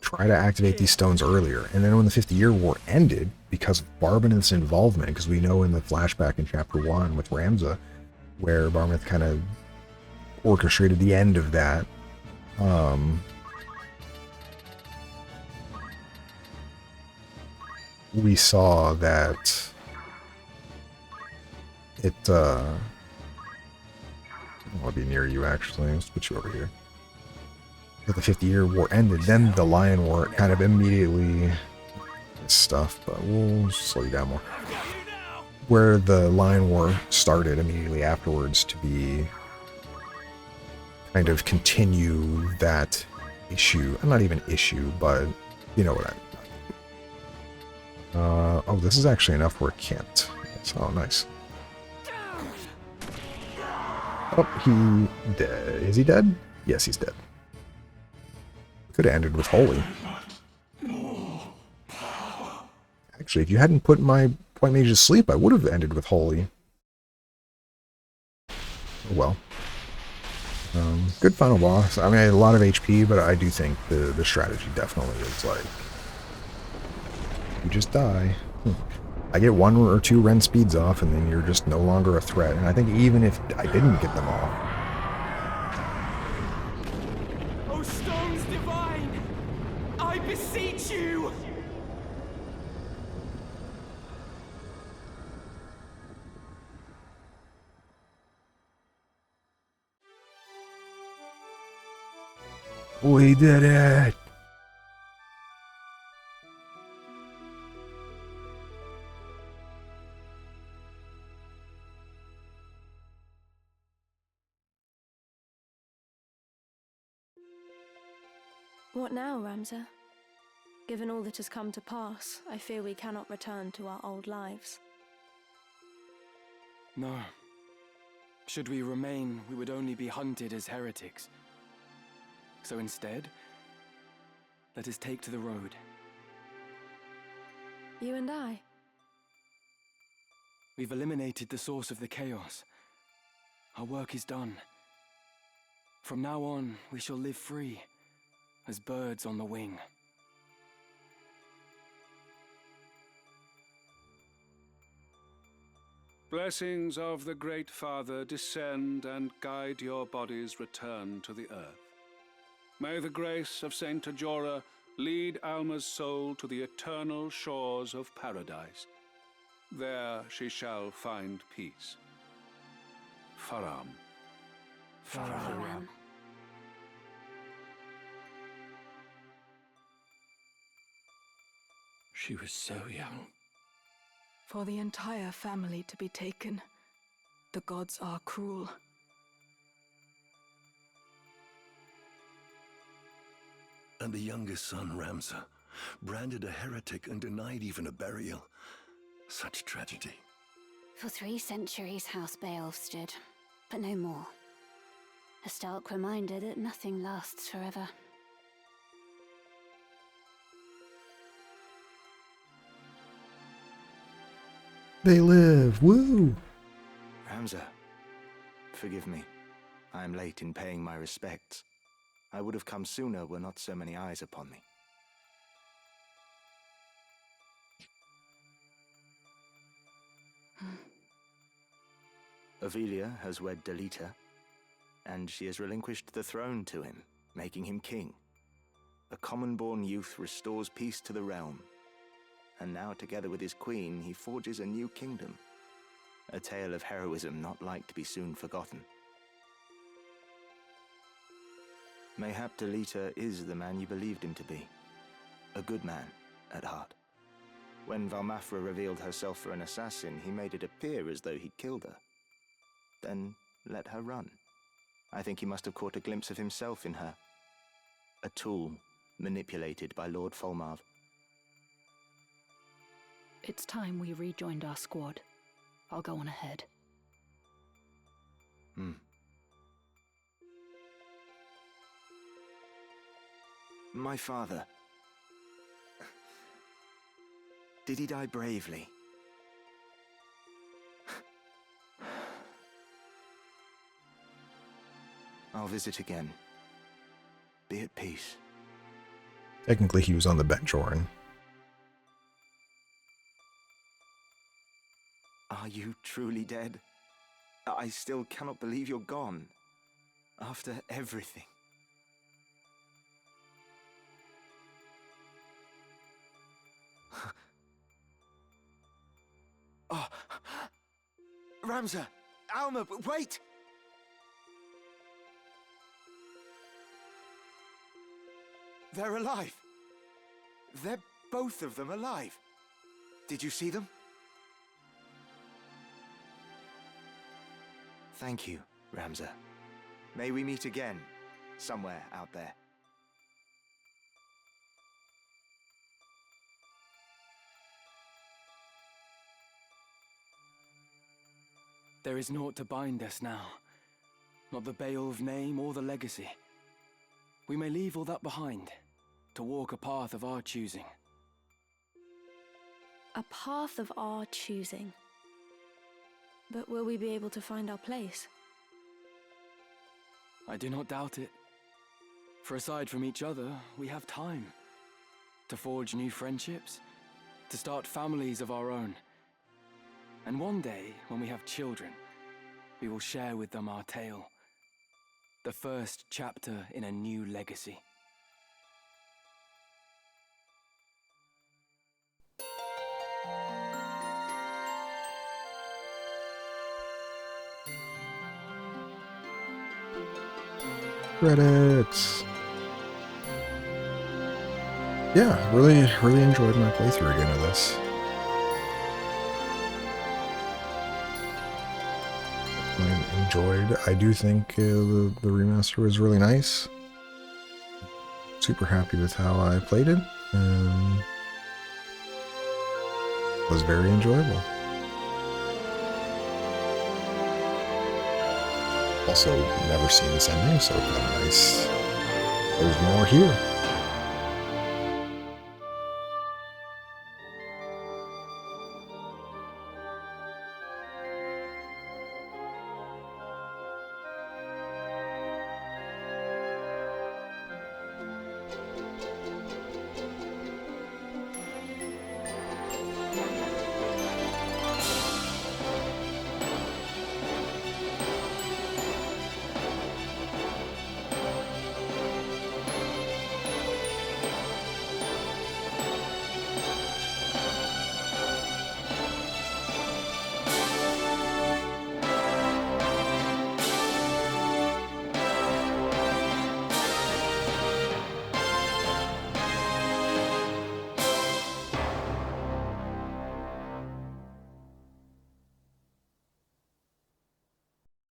try to activate these stones earlier, and then when the 50-Year War ended, because of Barbanith's involvement, because we know in the flashback in chapter 1 with Ramza, where Barbanith kind of orchestrated the end of that. We saw that it, I want to be near you actually, let's put you over here. that the 50-year war ended. Then the Lion War kind of immediately stuff, but we'll slow you down more. Where the Lion War started immediately afterwards to be kind of continue that issue. Not even issue, but you know what I mean. Oh, this is actually enough where it can't. Oh, nice. Oh, he dead. Is he dead? Yes, he's dead. Could have ended with Holy. Actually, if you hadn't put my Point Mage to sleep, I would have ended with Holy. Oh, well. Good final boss. I mean, I had a lot of HP, but I do think the strategy definitely is like, you just die. I get 1 or 2 Ren speeds off, and then you're just no longer a threat. And I think even if I didn't get them off. Oh, stones divine! I beseech you! We did it! What now, Ramza? Given all that has come to pass, I fear we cannot return to our old lives. No. Should we remain, we would only be hunted as heretics. So instead, let us take to the road. You and I? We've eliminated the source of the chaos. Our work is done. From now on, we shall live free, as birds on the wing. Blessings of the Great Father descend and guide your body's return to the earth. May the grace of Saint Ajora lead Alma's soul to the eternal shores of paradise. There she shall find peace. Faram. Faram. She was so young. For the entire family to be taken, the gods are cruel. And the youngest son, Ramza, branded a heretic and denied even a burial. Such tragedy. For 3 centuries, House Beowulf stood, but no more. A stark reminder that nothing lasts forever. They live! Woo! Ramza, forgive me. I am late in paying my respects. I would have come sooner were not so many eyes upon me. Ovelia has wed Delita, and she has relinquished the throne to him, making him king. A common-born youth restores peace to the realm, and now together with his queen he forges a new kingdom. A tale of heroism not like to be soon forgotten. Mayhap Delita is the man you believed him to be. A good man, at heart. When Valmafra revealed herself for an assassin, he made it appear as though he'd killed her. Then let her run. I think he must have caught a glimpse of himself in her. A tool manipulated by Lord Folmarv. It's time we rejoined our squad. I'll go on ahead. My father. Did he die bravely? I'll visit again. Be at peace. Technically, he was on the bench, Orin. Are you truly dead? I still cannot believe you're gone. After everything. Oh, Ramza! Alma, wait! They're alive. They're both of them alive. Did you see them? Thank you, Ramza. May we meet again, somewhere out there. There is naught to bind us now. Not the Beowulf name or the legacy. We may leave all that behind, to walk a path of our choosing. A path of our choosing. But will we be able to find our place? I do not doubt it. For aside from each other, we have time. To forge new friendships, to start families of our own. And one day, when we have children, we will share with them our tale. The first chapter in a new legacy. Credits. Yeah, really enjoyed my playthrough again of this. I enjoyed. I do think the remaster was really nice. Super happy with how I played it, and it was very enjoyable. Also, never seen this ending, so kind of nice. There's more here.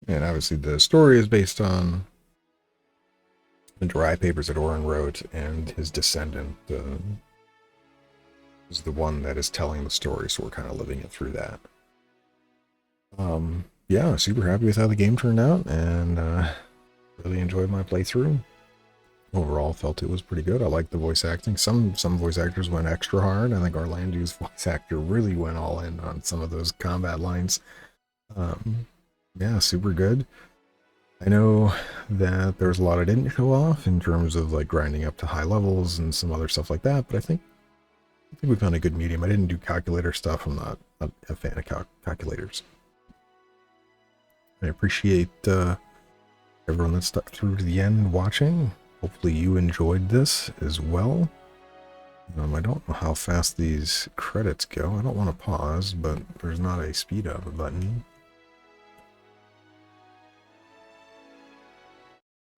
And obviously the story is based on the dry papers that Orin wrote, and his descendant is the one that is telling the story, so we're kind of living it through that. Yeah, super happy with how the game turned out, and really enjoyed my playthrough. Overall, felt it was pretty good. I liked the voice acting. Some voice actors went extra hard. I think Orlando's voice actor really went all in on some of those combat lines. Yeah, super good. I know that there's a lot I didn't show off in terms of like grinding up to high levels and some other stuff like that, but I think we found a good medium. I didn't do calculator stuff. I'm not a fan of calculators. I appreciate everyone that stuck through to the end watching. Hopefully you enjoyed this as well. I don't know how fast these credits go. I don't want to pause, but there's not a speed up button.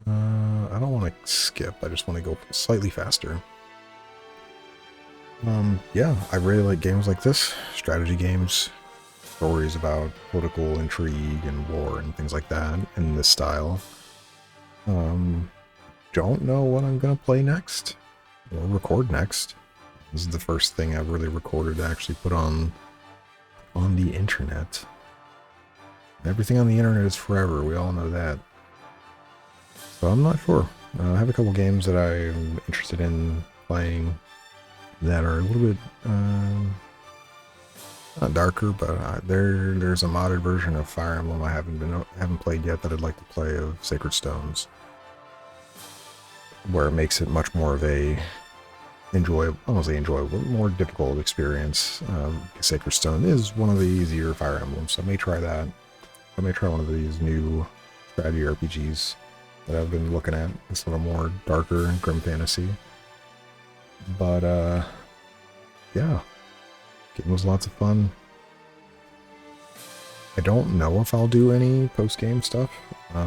I don't want to skip. I just want to go slightly faster. Yeah, I really like games like this. Strategy games. Stories about political intrigue and war and things like that in this style. Don't know what I'm going to play next or record next. This is the first thing I've really recorded to actually put on the internet. Everything on the internet is forever. We all know that. So I'm not sure. I have a couple games that I'm interested in playing that are a little bit not darker, but there's a modded version of Fire Emblem I haven't played yet that I'd like to play, of Sacred Stones, where it makes it much more of a enjoyable, I won't say enjoyable, more difficult experience. Sacred Stone is one of the easier Fire Emblems, so I may try that. I may try one of these new strategy RPGs that I've been looking at. It's a little more darker and grim fantasy. But, yeah. Game was lots of fun. I don't know if I'll do any post-game stuff.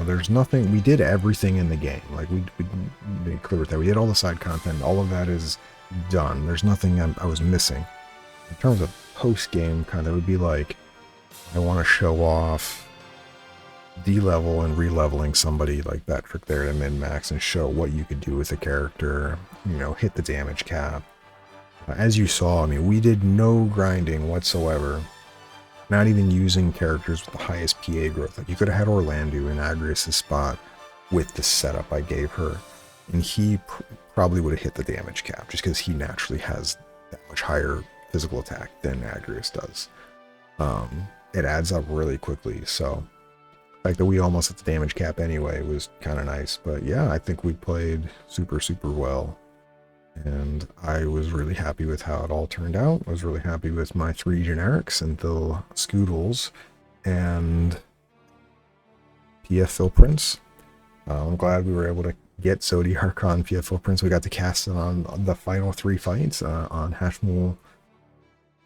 There's nothing. We did everything in the game. Like we made clear with that. We did all the side content. All of that is done. There's nothing I was missing. In terms of post-game, kind of, it would be like I want to show off D-level and re-leveling somebody like that trick there to min-max and show what you could do with a character. You know, hit the damage cap. As you saw, I mean, we did no grinding whatsoever. Not even using characters with the highest PA growth. Like, you could have had Orlando in Agrius' spot with the setup I gave her, and he probably would have hit the damage cap, just because he naturally has that much higher physical attack than Agrius does. It adds up really quickly, so the fact that we almost hit the damage cap anyway was kind of nice. But yeah, I think we played super, super well. And I was really happy with how it all turned out. I was really happy with my 3 generics until Scoodles and PF Philprints. I'm glad we were able to get Zodiark on PF Philprints. We got to cast it on the final 3 fights on Hashmul,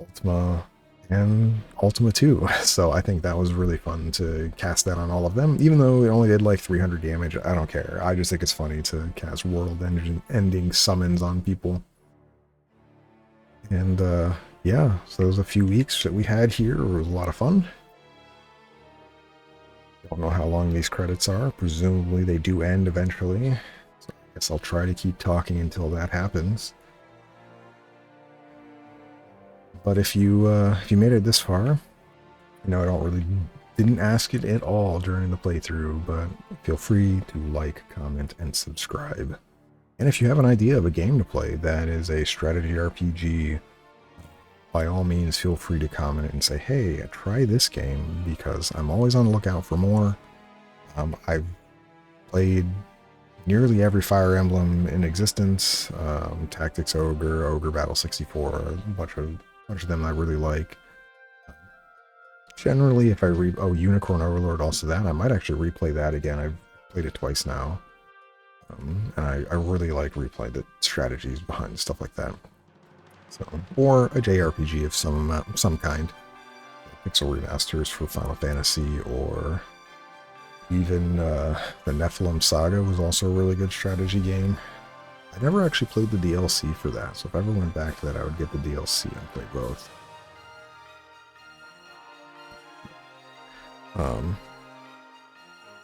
Ultima, and Ultima 2. So I think that was really fun to cast that on all of them. Even though it only did like 300 damage, I don't care. I just think it's funny to cast world-ending summons on people. And yeah, so those a few weeks that we had here. It was a lot of fun. Don't know how long these credits are. Presumably they do end eventually. So I guess I'll try to keep talking until that happens. But if you made it this far, I know I didn't ask it at all during the playthrough, but feel free to like, comment, and subscribe. And if you have an idea of a game to play that is a strategy RPG, by all means feel free to comment and say, hey, try this game, because I'm always on the lookout for more. I've played nearly every Fire Emblem in existence, Tactics Ogre, Ogre Battle 64, a bunch of them I really like. Generally, if I Unicorn Overlord, also that, I might actually replay that again. I've played it twice now. And I really like replaying the strategies behind stuff like that. So, or a JRPG of some kind. Pixel remasters for Final Fantasy, or even the Nephilim Saga was also a really good strategy game. I never actually played the DLC for that, so if I ever went back to that, I would get the DLC and play both.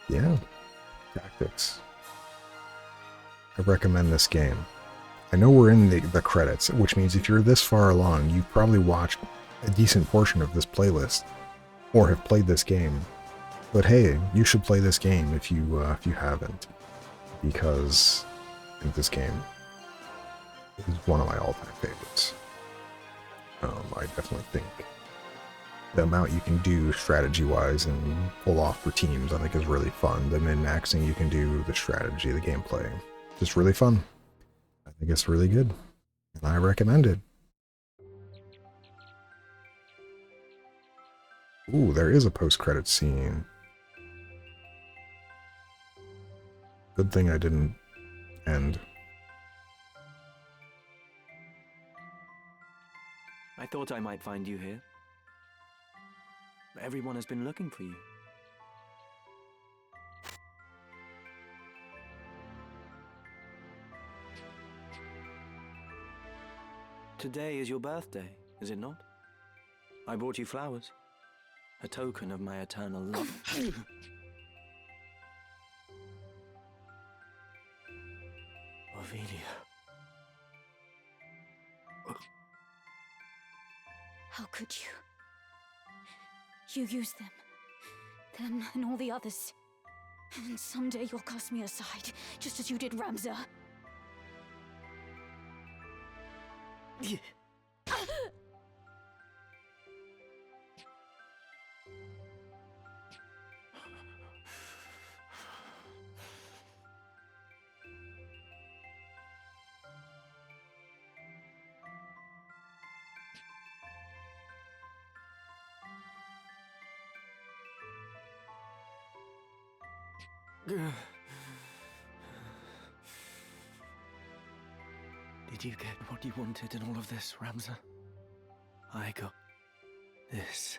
Yeah, Tactics. I recommend this game. I know we're in the credits, which means if you're this far along, you've probably watched a decent portion of this playlist, or have played this game. But hey, you should play this game if you haven't, because I think this game is one of my all-time favorites. I definitely think the amount you can do strategy-wise and pull off for teams, I think, is really fun. The min-maxing you can do, the strategy, the gameplay, just really fun. I think it's really good, and I recommend it. Ooh, there is a post-credit scene. Good thing I didn't end. I thought I might find you here. Everyone has been looking for you. Today is your birthday, is it not? I brought you flowers. A token of my eternal love. Ophelia. How could you? You use them and all the others. And someday you'll cast me aside, just as you did Ramza. Did you get what you wanted in all of this, Ramza? I got this.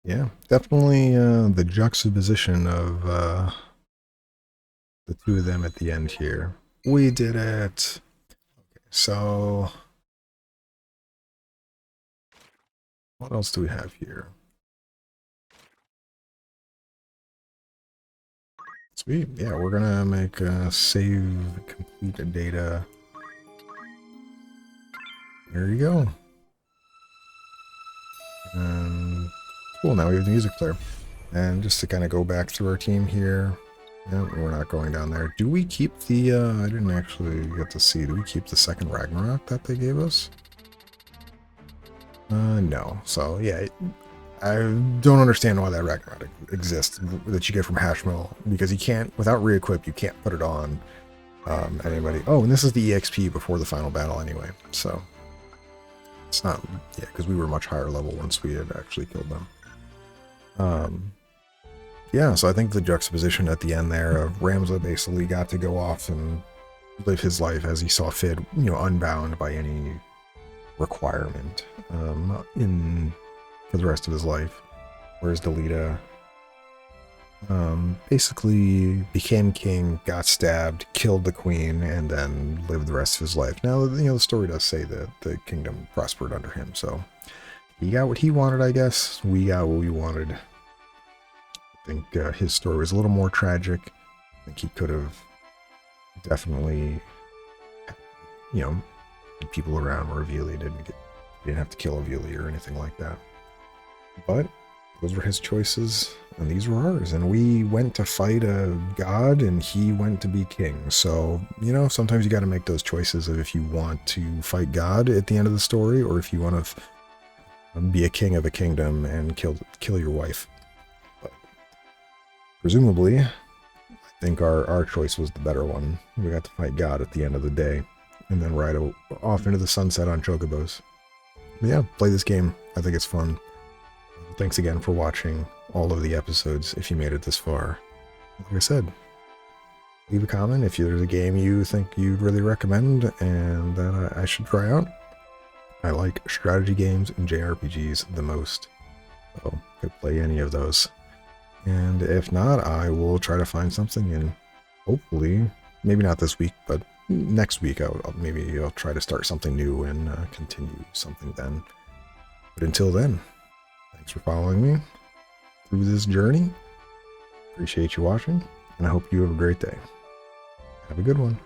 Yeah, definitely the juxtaposition of the two of them at the end here. We did it. Okay, so what else do we have here? Sweet. Yeah, we're gonna make a save complete data. There you go. And cool, now we have the music player. And just to kind of go back through our team here. Yeah, we're not going down there. Do we keep the, I didn't actually get to see, do we keep the second Ragnarok that they gave us? No. So, yeah, I don't understand why that Ragnarok exists, that you get from Hashmill, because you can't, without re-equip, you can't put it on anybody. Oh, and this is the EXP before the final battle anyway, so it's not, yeah, because we were much higher level once we had actually killed them. Yeah, so I think the juxtaposition at the end there of Ramza basically got to go off and live his life as he saw fit, you know, unbound by any requirement for the rest of his life. Whereas Delita basically became king, got stabbed, killed the queen, and then lived the rest of his life. Now, you know, the story does say that the kingdom prospered under him, so he got what he wanted, I guess. We got what we wanted. I think his story was a little more tragic. I think he could have definitely, you know, people around where Ivalice didn't have to kill Ivalice or anything like that. But those were his choices, and these were ours. And we went to fight a god, and he went to be king. So, you know, sometimes you got to make those choices of if you want to fight God at the end of the story, or if you want to be a king of a kingdom and kill your wife. But presumably, I think our choice was the better one. We got to fight God at the end of the day, and then ride off into the sunset on chocobos. But yeah, play this game. I think it's fun. Thanks again for watching all of the episodes if you made it this far. Like I said, leave a comment if there's a game you think you'd really recommend and that I should try out. I like strategy games and JRPGs the most, so I could play any of those. And if not, I will try to find something, and hopefully, maybe not this week, but next week I'll try to start something new and continue something then. But until then, thanks for following me through this journey. Appreciate you watching, and I hope you have a great day. Have a good one.